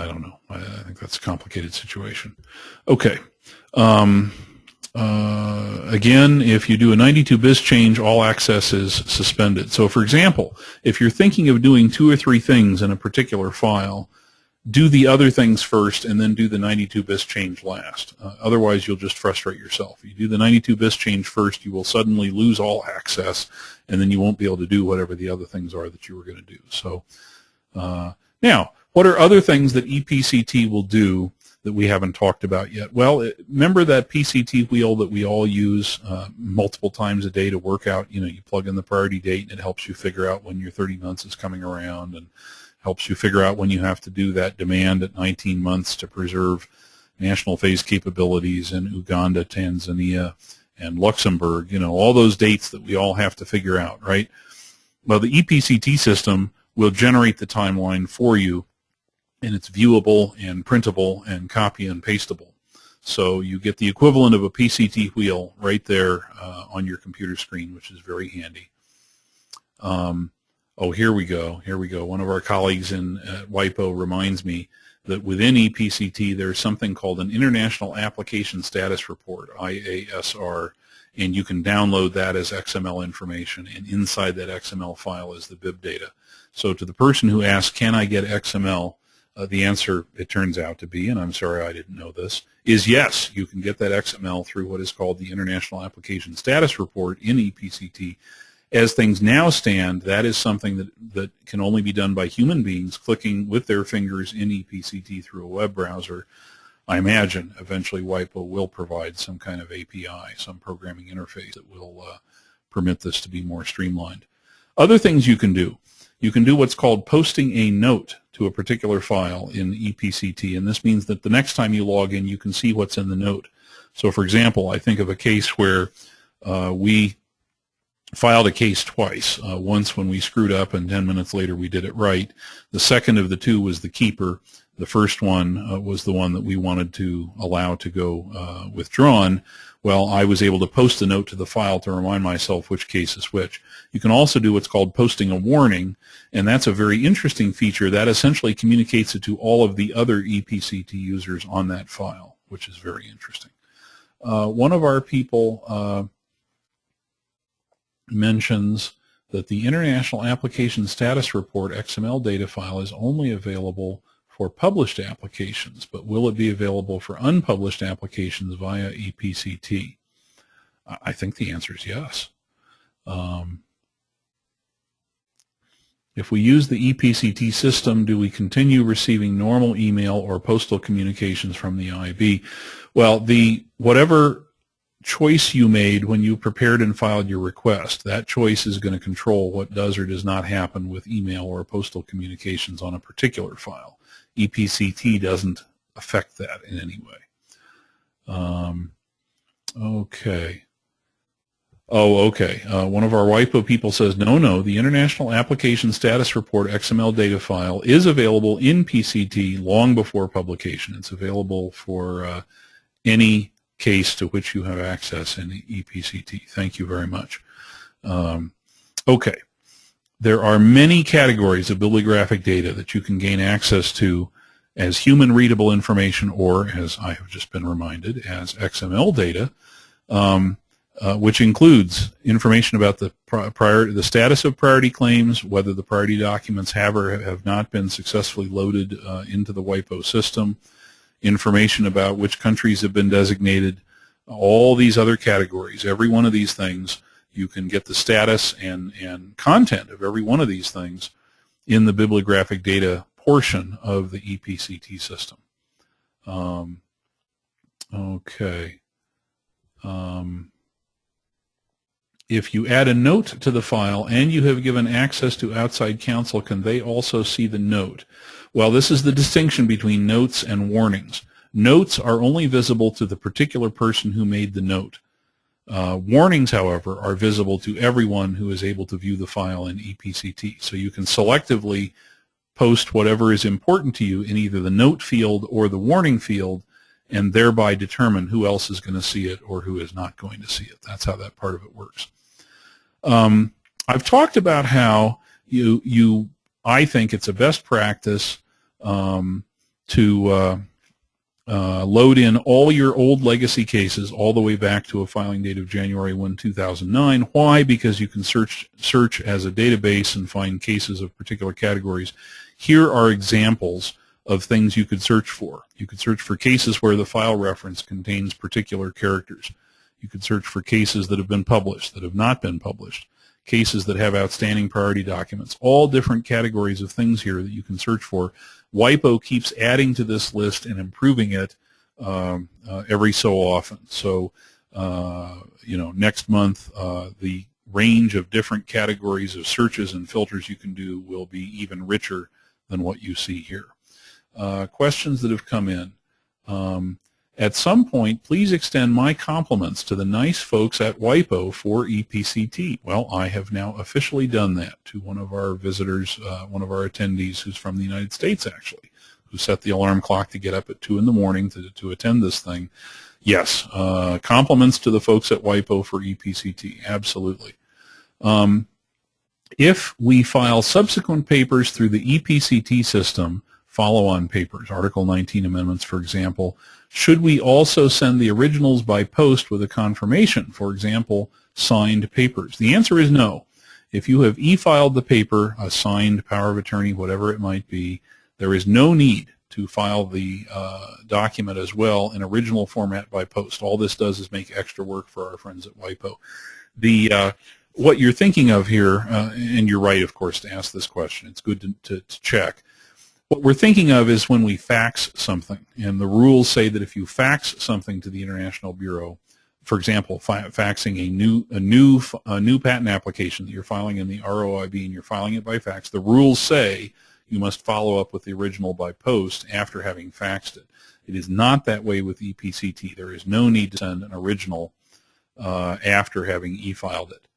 don't know. I think that's a complicated situation. Okay. Again, if you do a 92-bis change, all access is suspended. So, for example, if you're thinking of doing 2 or 3 things in a particular file, do the other things first and then do the 92-bis change last. Otherwise, you'll just frustrate yourself. You do the 92-bis change first, you will suddenly lose all access, and then you won't be able to do whatever the other things are that you were going to do. So, now, what are other things that ePCT will do that we haven't talked about yet? Well, remember that PCT wheel that we all use multiple times a day to work out? You know, you plug in the priority date and it helps you figure out when your 30 months is coming around, and helps you figure out when you have to do that demand at 19 months to preserve national phase capabilities in Uganda, Tanzania, and Luxembourg. You know, all those dates that we all have to figure out, right? Well, the ePCT system will generate the timeline for you, and it's viewable and printable and copy and pastable. So you get the equivalent of a PCT wheel right there on your computer screen, which is very handy. Oh, here we go. Here we go. One of our colleagues in WIPO reminds me that within ePCT there's something called an International Application Status Report, IASR, and you can download that as XML information, and inside that XML file is the bib data. So to the person who asks, can I get XML, the answer, it turns out to be, and I'm sorry I didn't know this, is yes. You can get that XML through what is called the International Application Status Report in ePCT. As things now stand, that is something that can only be done by human beings clicking with their fingers in ePCT through a web browser. I imagine eventually WIPO will provide some kind of API, some programming interface that will permit this to be more streamlined. Other things you can do what's called posting a note to a particular file in ePCT, and this means that the next time you log in, you can see what's in the note. So, for example, I think of a case where we filed a case twice, once when we screwed up and 10 minutes later we did it right. The second of the two was the keeper. The first one was the one that we wanted to allow to go withdrawn. Well, I was able to post a note to the file to remind myself which case is which. You can also do what's called posting a warning, and that's a very interesting feature that essentially communicates it to all of the other ePCT users on that file, which is very interesting. One of our people mentions that the International Application Status Report XML data file is only available for published applications, but will it be available for unpublished applications via ePCT? I think the answer is yes. If we use the ePCT system, do we continue receiving normal email or postal communications from the IB? Well, whatever choice you made when you prepared and filed your request, that choice is going to control what does or does not happen with email or postal communications on a particular file. ePCT doesn't affect that in any way. Okay. Oh, okay. One of our WIPO people says, no, the International Application Status Report XML data file is available in PCT long before publication. It's available for any case to which you have access in ePCT. Thank you very much. Okay. There are many categories of bibliographic data that you can gain access to as human readable information, or, as I have just been reminded, as XML data, which includes information about the status of priority claims, whether the priority documents have or have not been successfully loaded into the WIPO system, information about which countries have been designated, all these other categories. Every one of these things, you can get the status and content of every one of these things in the bibliographic data portion of the ePCT system. Okay. If you add a note to the file and you have given access to outside counsel, can they also see the note? Well, this is the distinction between notes and warnings. Notes are only visible to the particular person who made the note. Warnings, however, are visible to everyone who is able to view the file in ePCT. So you can selectively post whatever is important to you in either the note field or the warning field, and thereby determine who else is going to see it or who is not going to see it. That's how that part of it works. I've talked about how I think it's a best practice to load in all your old legacy cases all the way back to a filing date of January 1, 2009. Why? Because you can search as a database and find cases of particular categories. Here are examples of things you could search for. You could search for cases where the file reference contains particular characters. You could search for cases that have been published, that have not been published, cases that have outstanding priority documents, all different categories of things here that you can search for. WIPO keeps adding to this list and improving it every so often. So, next month, the range of different categories of searches and filters you can do will be even richer than what you see here. Questions that have come in. At some point, please extend my compliments to the nice folks at WIPO for ePCT. Well, I have now officially done that to one of our visitors, one of our attendees who's from the United States, actually, who set the alarm clock to get up at 2 in the morning to attend this thing. Yes, compliments to the folks at WIPO for ePCT, absolutely. If we file subsequent papers through the ePCT system, follow-on papers, Article 19 amendments, for example, should we also send the originals by post with a confirmation, for example, signed papers? The answer is no. If you have e-filed the paper, a signed power of attorney, whatever it might be, there is no need to file the document as well in original format by post. All this does is make extra work for our friends at WIPO. What you're thinking of here, and you're right, of course, to ask this question. It's good to check. What we're thinking of is when we fax something, and the rules say that if you fax something to the International Bureau, for example, faxing a new patent application that you're filing in the ROIB and you're filing it by fax, the rules say you must follow up with the original by post after having faxed it. It is not that way with ePCT. There is no need to send an original after having e-filed it.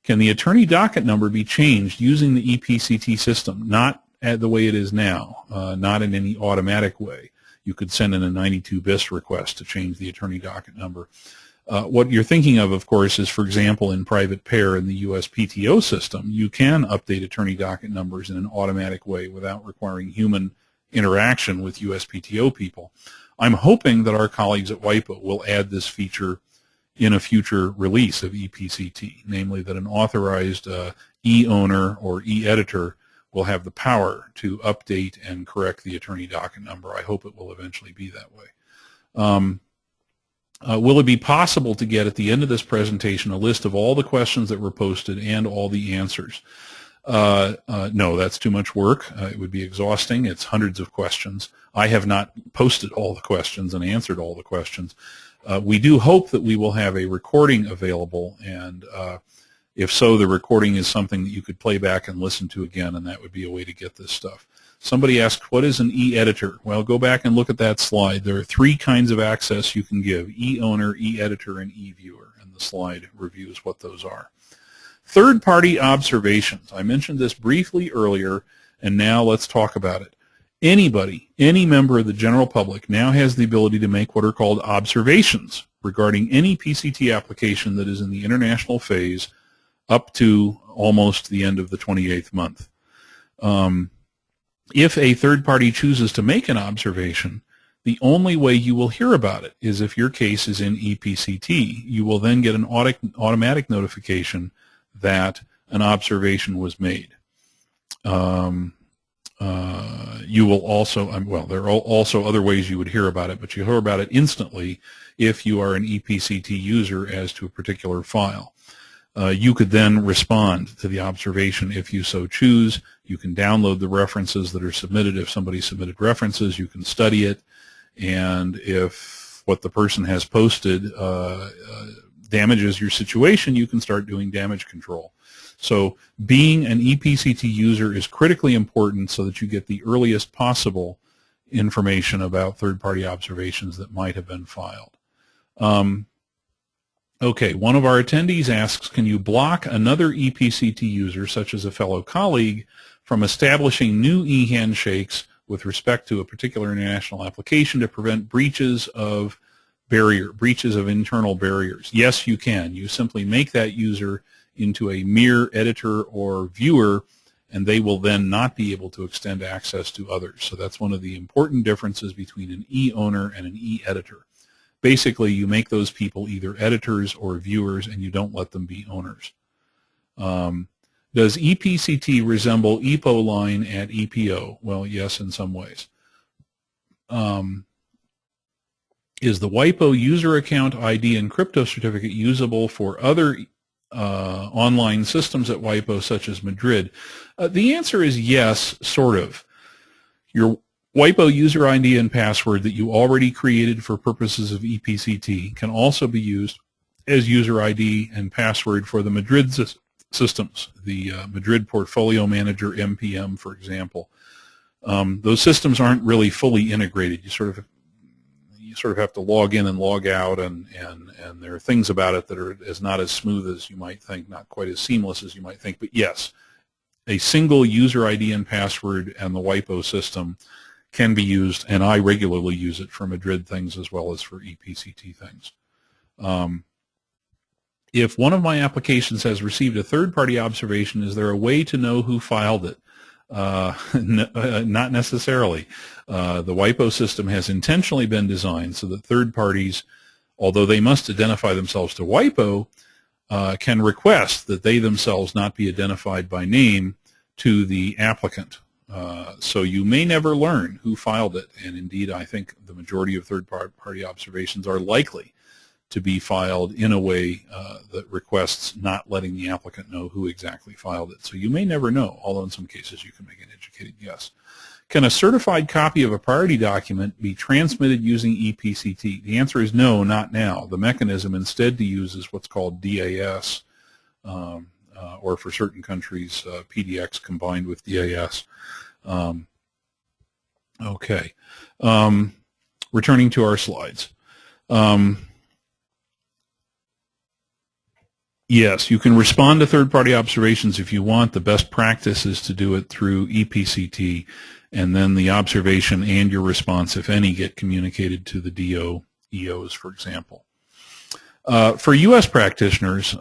Can the attorney docket number be changed using the ePCT system? Not the way it is now, not in any automatic way. You could send in a 92 bis request to change the attorney docket number. What you're thinking of course, is, for example, in private pair in the USPTO system, you can update attorney docket numbers in an automatic way without requiring human interaction with USPTO people. I'm hoping that our colleagues at WIPO will add this feature in a future release of ePCT, namely that an authorized e-owner or e-editor will have the power to update and correct the attorney docket number. I hope it will eventually be that way. Will it be possible to get at the end of this presentation a list of all the questions that were posted and all the answers? No, that's too much work. It would be exhausting. It's hundreds of questions. I have not posted all the questions and answered all the questions. We do hope that we will have a recording available, and if so, the recording is something that you could play back and listen to again, and that would be a way to get this stuff. Somebody asked, what is an e-editor? Well, go back and look at that slide. There are 3 kinds of access you can give: e-owner, e-editor, and e-viewer, and the slide reviews what those are. Third-party observations. I mentioned this briefly earlier, and now let's talk about it. Anybody, any member of the general public now has the ability to make what are called observations regarding any PCT application that is in the international phase up to almost the end of the 28th month. If a third party chooses to make an observation, the only way you will hear about it is if your case is in ePCT. You will then get an automatic notification that an observation was made. You will also, well, there are also other ways you would hear about it, but you hear about it instantly if you are an ePCT user as to a particular file. You could then respond to the observation if you so choose. You can download the references that are submitted. If somebody submitted references, you can study it, And if what the person has posted damages your situation, you can start doing damage control. So being an ePCT user is critically important so that you get the earliest possible information about third-party observations that might have been filed. Okay, one of our attendees asks, can you block another ePCT user, such as a fellow colleague, from establishing new e-handshakes with respect to a particular international application to prevent breaches of internal barriers? Yes, you can. You simply make that user into a mere editor or viewer, and they will then not be able to extend access to others. So that's one of the important differences between an e-owner and an e-editor. Basically, you make those people either editors or viewers, and you don't let them be owners. Does ePCT resemble EPO line at EPO? Well, yes, in some ways. Is the WIPO user account ID and crypto certificate usable for other online systems at WIPO, such as Madrid? The answer is yes, sort of. Your WIPO user ID and password that you already created for purposes of ePCT can also be used as user ID and password for the Madrid systems, the Madrid Portfolio Manager, MPM, for example. Those systems aren't really fully integrated. You sort of have to log in and log out, and there are things about it that are not as smooth as you might think, not quite as seamless as you might think. But yes, a single user ID and password and the WIPO system can be used, and I regularly use it for Madrid things as well as for ePCT things. If one of my applications has received a third-party observation, is there a way to know who filed it? Not necessarily. The WIPO system has intentionally been designed so that third parties, although they must identify themselves to WIPO, can request that they themselves not be identified by name to the applicant. So you may never learn who filed it, and indeed I think the majority of third-party observations are likely to be filed in a way that requests not letting the applicant know who exactly filed it. So you may never know, although in some cases you can make an educated guess. Can a certified copy of a priority document be transmitted using ePCT? The answer is no, not now. The mechanism instead to use is what's called DAS, or for certain countries, PDX combined with DAS. Okay. Returning to our slides. Yes, you can respond to third-party observations if you want. The best practice is to do it through ePCT, and then the observation and your response, if any, get communicated to the DO, EOs, for example. For U.S. practitioners,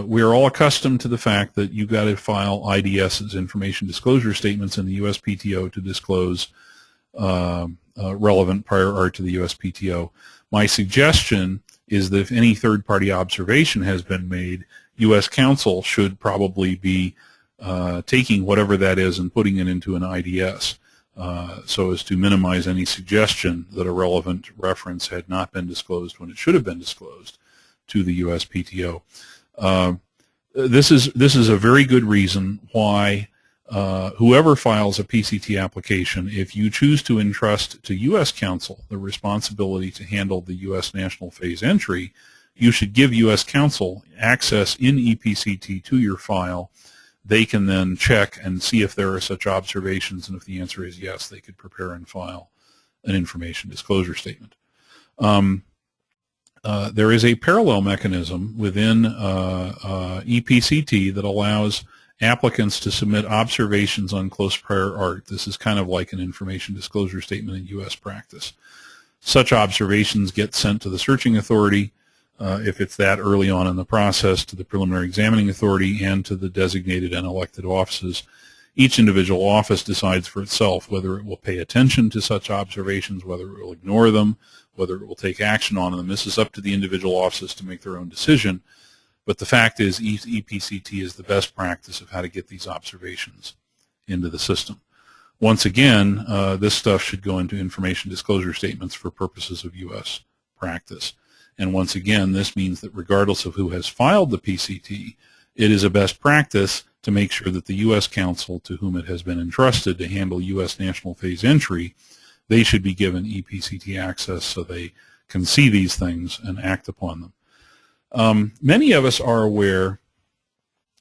we are all accustomed to the fact that you've got to file IDSs, information disclosure statements, in the USPTO to disclose relevant prior art to the USPTO. My suggestion is that if any third-party observation has been made, U.S. counsel should probably be taking whatever that is and putting it into an IDS so as to minimize any suggestion that a relevant reference had not been disclosed when it should have been disclosed to the USPTO. This is a very good reason why whoever files a PCT application, if you choose to entrust to U.S. counsel the responsibility to handle the U.S. national phase entry, you should give U.S. counsel access in ePCT to your file. They can then check and see if there are such observations, and if the answer is yes, they could prepare and file an information disclosure statement. There is a parallel mechanism within ePCT that allows applicants to submit observations on close prior art. This is kind of like an information disclosure statement in U.S. practice. Such observations get sent to the searching authority, if it's that early on in the process, to the preliminary examining authority, and to the designated and elected offices. Each individual office decides for itself whether it will pay attention to such observations, whether it will ignore them, whether it will take action on them. This is up to the individual offices to make their own decision. But the fact is, ePCT is the best practice of how to get these observations into the system. Once again, this stuff should go into information disclosure statements for purposes of U.S. practice. And once again, this means that regardless of who has filed the PCT, it is a best practice to make sure that the U.S. counsel to whom it has been entrusted to handle U.S. national phase entry they should be given ePCT access so they can see these things and act upon them. Many of us are aware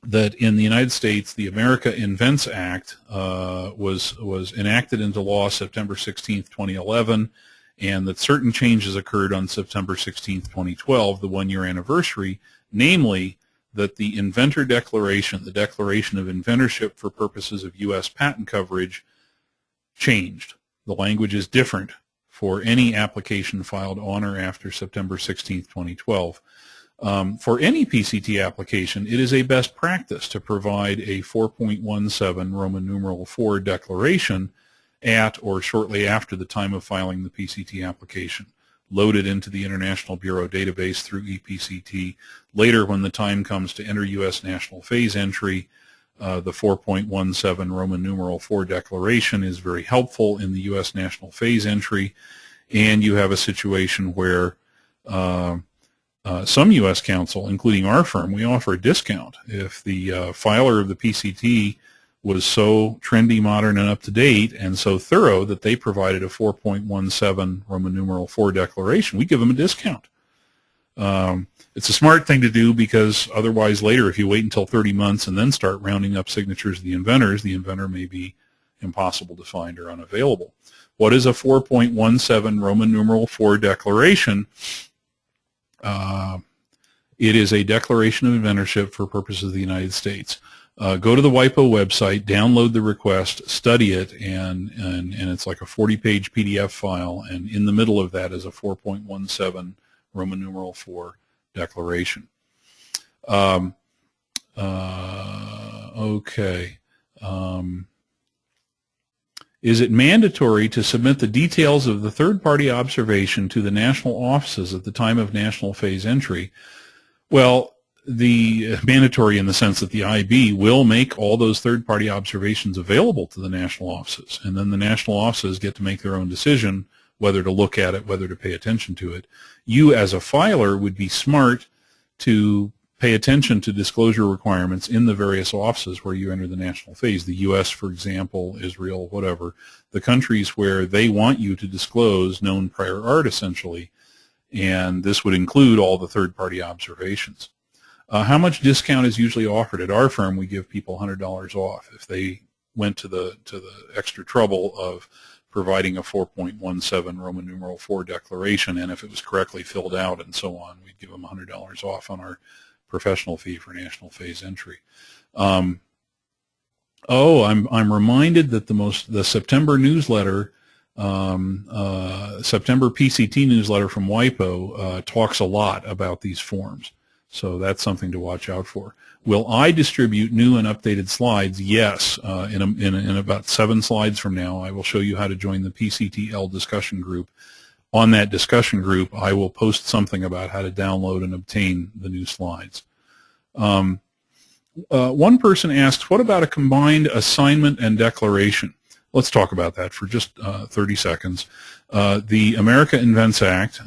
that in the United States, the America Invents Act was enacted into law September 16, 2011, and that certain changes occurred on September 16, 2012, the one-year anniversary, namely that the Inventor Declaration, the Declaration of Inventorship for purposes of U.S. patent coverage, changed. The language is different for any application filed on or after September 16, 2012. For any PCT application, it is a best practice to provide a 4.17 Roman numeral 4 declaration at or shortly after the time of filing the PCT application, loaded into the International Bureau database through ePCT. Later, when the time comes to enter U.S. national phase entry, the 4.17 Roman numeral 4 declaration is very helpful in the U.S. national phase entry, and you have a situation where some U.S. counsel, including our firm, we offer a discount. If the filer of the PCT was so trendy, modern, and up-to-date and so thorough that they provided a 4.17 Roman numeral 4 declaration, we give them a discount. It's a smart thing to do because otherwise later, if you wait until 30 months and then start rounding up signatures of the inventors, the inventor may be impossible to find or unavailable. What is a 4.17 Roman numeral 4 declaration? It is a declaration of inventorship for purposes of the United States. Go to the WIPO website, download the request, study it, and it's like a 40-page PDF file, and in the middle of that is a 4.17 Roman numeral 4 declaration. Okay. Is it mandatory to submit the details of the third-party observation to the national offices at the time of national phase entry? Well, the mandatory in the sense that the IB will make all those third-party observations available to the national offices, and then the national offices get to make their own decision whether to look at it, whether to pay attention to it. You as a filer would be smart to pay attention to disclosure requirements in the various offices where you enter the national phase. The U.S., for example, Israel, whatever, the countries where they want you to disclose known prior art, essentially, and this would include all the third-party observations. How much discount is usually offered? At our firm, we give people $100 off if they went to the extra trouble of providing a 4.17 Roman numeral 4 declaration, and if it was correctly filled out and so on, we'd give them $100 off on our professional fee for national phase entry. I'm reminded that the September newsletter, September PCT newsletter from WIPO talks a lot about these forms. So that's something to watch out for. Will I distribute new and updated slides? Yes. In about 7 slides from now, I will show you how to join the PCTL discussion group. On that discussion group, I will post something about how to download and obtain the new slides. One person asks, what about a combined assignment and declaration? Let's talk about that for just 30 seconds. The America Invents Act,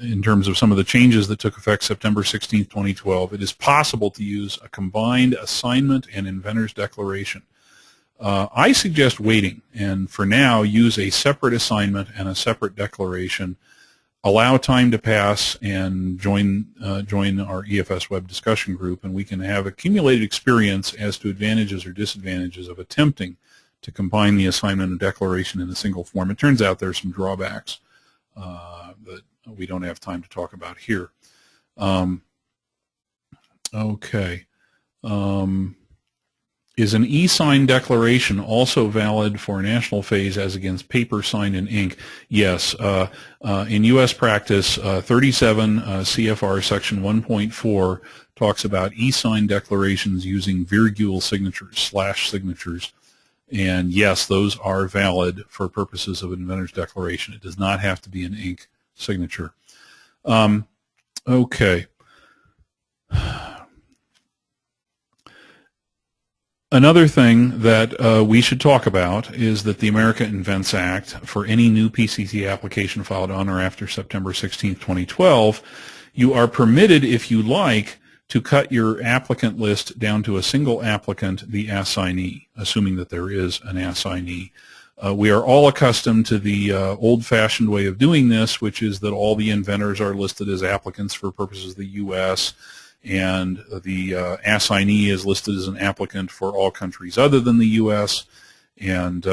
in terms of some of the changes that took effect September 16, 2012, it is possible to use a combined assignment and inventor's declaration. I suggest waiting, and for now, use a separate assignment and a separate declaration. Allow time to pass and join our EFS web discussion group, and we can have accumulated experience as to advantages or disadvantages of attempting to combine the assignment and declaration in a single form. It turns out there are some drawbacks that we don't have time to talk about here. Okay. Is an e-sign declaration also valid for national phase as against paper signed in ink? Yes. In U.S. practice, 37 CFR section 1.4 talks about e-sign declarations using virgule signatures, / signatures. And yes, those are valid for purposes of an inventor's declaration. It does not have to be an ink signature. Okay. Another thing that we should talk about is that the America Invents Act, for any new PCT application filed on or after September 16, 2012, you are permitted, if you like, to cut your applicant list down to a single applicant, the assignee, assuming that there is an assignee. We are all accustomed to the old-fashioned way of doing this, which is that all the inventors are listed as applicants for purposes of the U.S., and the assignee is listed as an applicant for all countries other than the U.S., and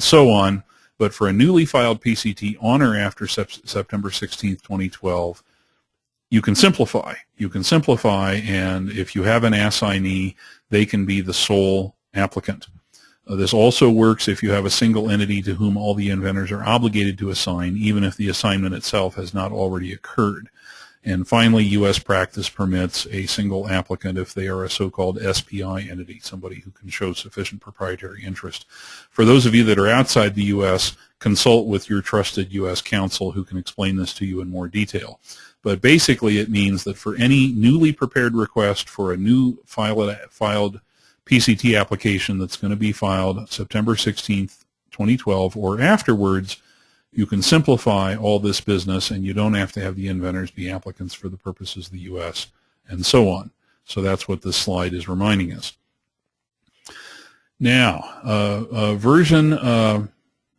so on. But for a newly filed PCT on or after September 16th, 2012, you can simplify. You can simplify, and if you have an assignee, they can be the sole applicant. This also works if you have a single entity to whom all the inventors are obligated to assign, even if the assignment itself has not already occurred. And finally, U.S. practice permits a single applicant if they are a so-called SPI entity, somebody who can show sufficient proprietary interest. For those of you that are outside the U.S., consult with your trusted U.S. counsel who can explain this to you in more detail. But basically, it means that for any newly prepared request for a new filed PCT application that's going to be filed September 16th, 2012, or afterwards, you can simplify all this business, and you don't have to have the inventors be applicants for the purposes of the U.S., and so on. So that's what this slide is reminding us. Now,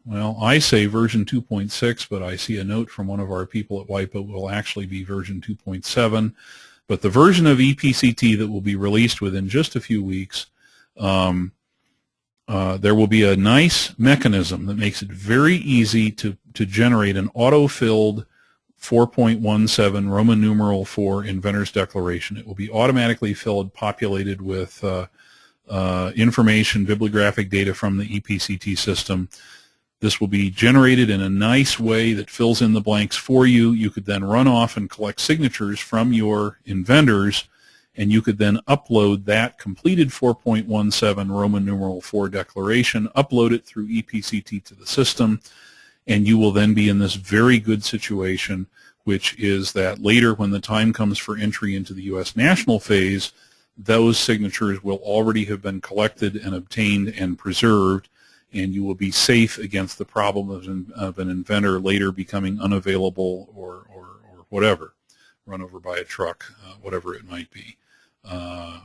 well, I say version 2.6, but I see a note from one of our people at WIPO will actually be version 2.7. But the version of ePCT that will be released within just a few weeks, there will be a nice mechanism that makes it very easy to generate an auto-filled 4.17 Roman numeral 4 inventor's declaration. It will be automatically filled, populated with information, bibliographic data from the ePCT system. This will be generated in a nice way that fills in the blanks for you. You could then run off and collect signatures from your inventors, and you could then upload that completed 4.17 Roman numeral 4 declaration, upload it through ePCT to the system, and you will then be in this very good situation, which is that later when the time comes for entry into the U.S. national phase, those signatures will already have been collected and obtained and preserved, and you will be safe against the problem of an inventor later becoming unavailable or whatever, run over by a truck, whatever it might be.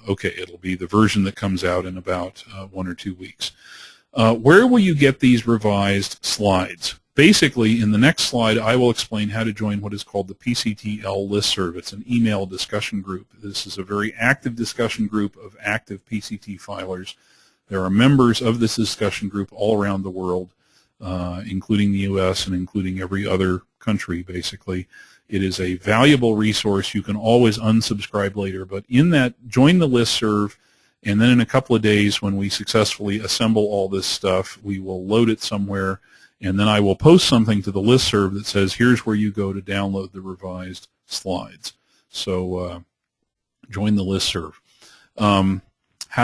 Okay, it'll be the version that comes out in about 1 or 2 weeks. Where will you get these revised slides? Basically, in the next slide, I will explain how to join what is called the PCTL listserv. It's an email discussion group. This is a very active discussion group of active PCT filers. There are members of this discussion group all around the world, including the U.S. and including every other country, basically. It is a valuable resource. You can always unsubscribe later, but in that, join the listserv, and then in a couple of days when we successfully assemble all this stuff, we will load it somewhere, and then I will post something to the listserv that says, here's where you go to download the revised slides. So join the listserv. How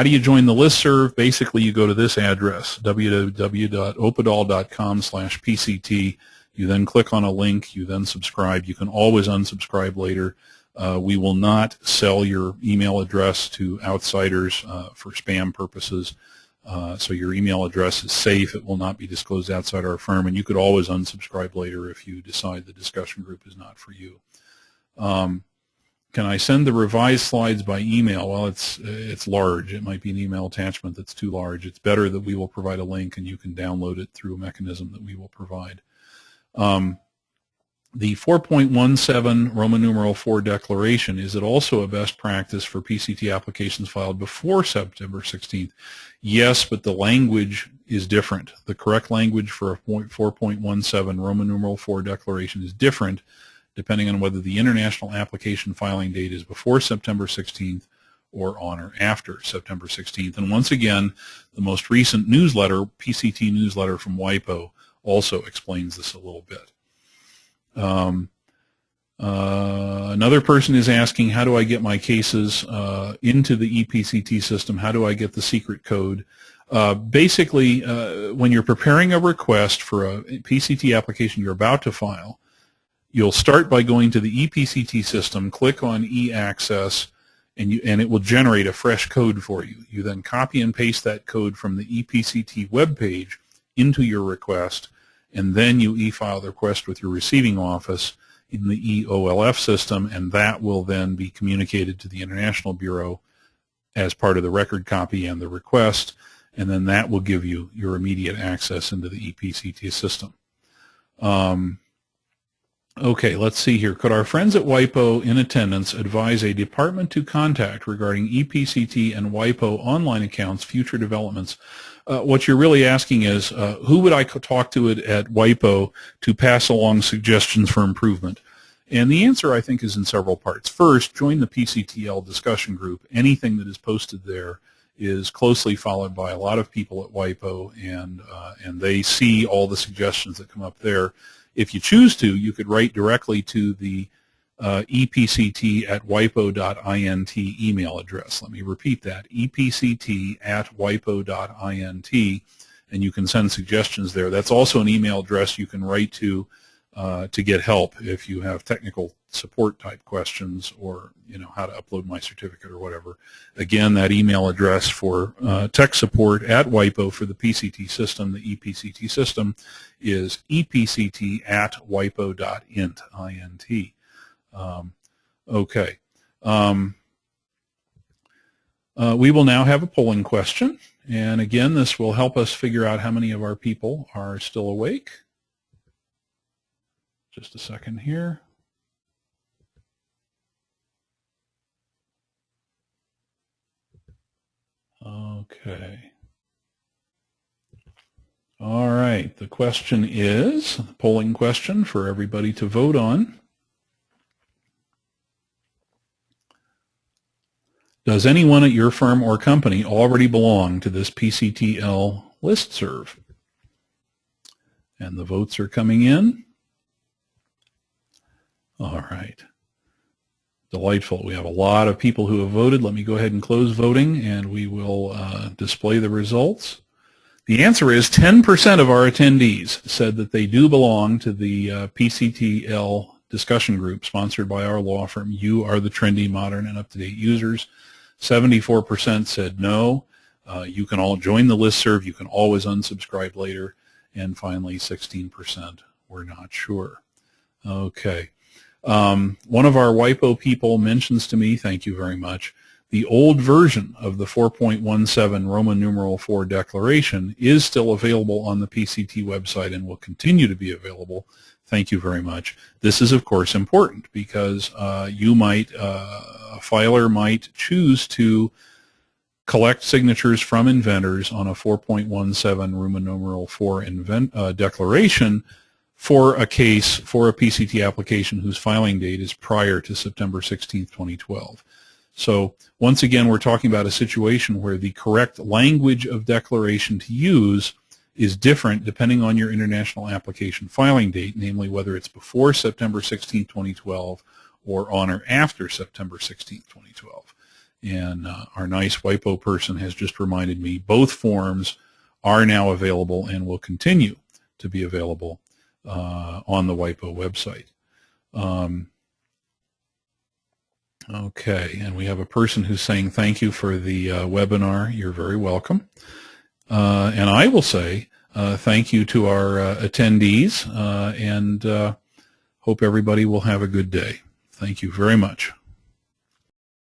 do you join the listserv? Basically, you go to this address, www.opidal.com/PCT. You then click on a link. You then subscribe. You can always unsubscribe later. We will not sell your email address to outsiders for spam purposes. So your email address is safe. It will not be disclosed outside our firm, and you could always unsubscribe later if you decide the discussion group is not for you. Can I send the revised slides by email? Well, it's large. It might be an email attachment that's too large. It's better that we will provide a link and you can download it through a mechanism that we will provide. The 4.17 Roman numeral 4 declaration, is it also a best practice for PCT applications filed before September 16th? Yes, but the language is different. The correct language for a 4.17 Roman numeral 4 declaration is different depending on whether the international application filing date is before September 16th or on or after September 16th. And once again, the most recent newsletter, PCT newsletter from WIPO, also explains this a little bit. Another person is asking, how do I get my cases into the ePCT system? How do I get the secret code? Basically, when you're preparing a request for a PCT application you're about to file, you'll start by going to the ePCT system, click on e-access, and it will generate a fresh code for you. You then copy and paste that code from the ePCT webpage into your request, and then you e-file the request with your receiving office in the EOLF system, and that will then be communicated to the International Bureau as part of the record copy and the request. and then that will give you your immediate access into the ePCT system. Okay, let's see here. Could our friends at WIPO in attendance advise a department to contact regarding ePCT and WIPO online accounts, future developments? What you're really asking is, who would I talk to at WIPO to pass along suggestions for improvement? And the answer, I think, is in several parts. First, join the PCTL discussion group. Anything that is posted there is closely followed by a lot of people at WIPO, and they see all the suggestions that come up there. If you choose to, you could write directly to the epct@wipo.int email address. Let me repeat that, epct@wipo.int, and you can send suggestions there. That's also an email address you can write to get help if you have technical support type questions, or how to upload my certificate or whatever. Again, that email address for tech support at WIPO for the PCT system, the ePCT system, is epct@wipo.int. Okay. We will now have a polling question, and again, this will help us figure out how many of our people are still awake. Just a second here. Okay. All right. The question is, the polling question for everybody to vote on. Does anyone at your firm or company already belong to this PCTL listserv? And the votes are coming in. All right. Delightful. We have a lot of people who have voted. Let me go ahead and close voting, and we will display the results. The answer is 10% of our attendees said that they do belong to the PCTL discussion group sponsored by our law firm. You are the trendy, modern, and up-to-date users. 74% said no. You can all join the listserv. You can always unsubscribe later. And finally, 16% were not sure. Okay. One of our WIPO people mentions to me, thank you very much, the old version of the 4.17 Roman numeral 4 declaration is still available on the PCT website and will continue to be available. Thank you very much. This is, of course, important because you might, a filer might choose to collect signatures from inventors on a 4.17 Roman numeral 4 declaration for a case, for a PCT application whose filing date is prior to September 16, 2012. So once again, we're talking about a situation where the correct language of declaration to use is different depending on your international application filing date, namely whether it's before September 16, 2012 or on or after September 16, 2012. And our nice WIPO person has just reminded me both forms are now available and will continue to be available on the WIPO website. Okay, and we have a person who's saying thank you for the webinar. You're very welcome. And I will say thank you to our attendees, and hope everybody will have a good day. Thank you very much.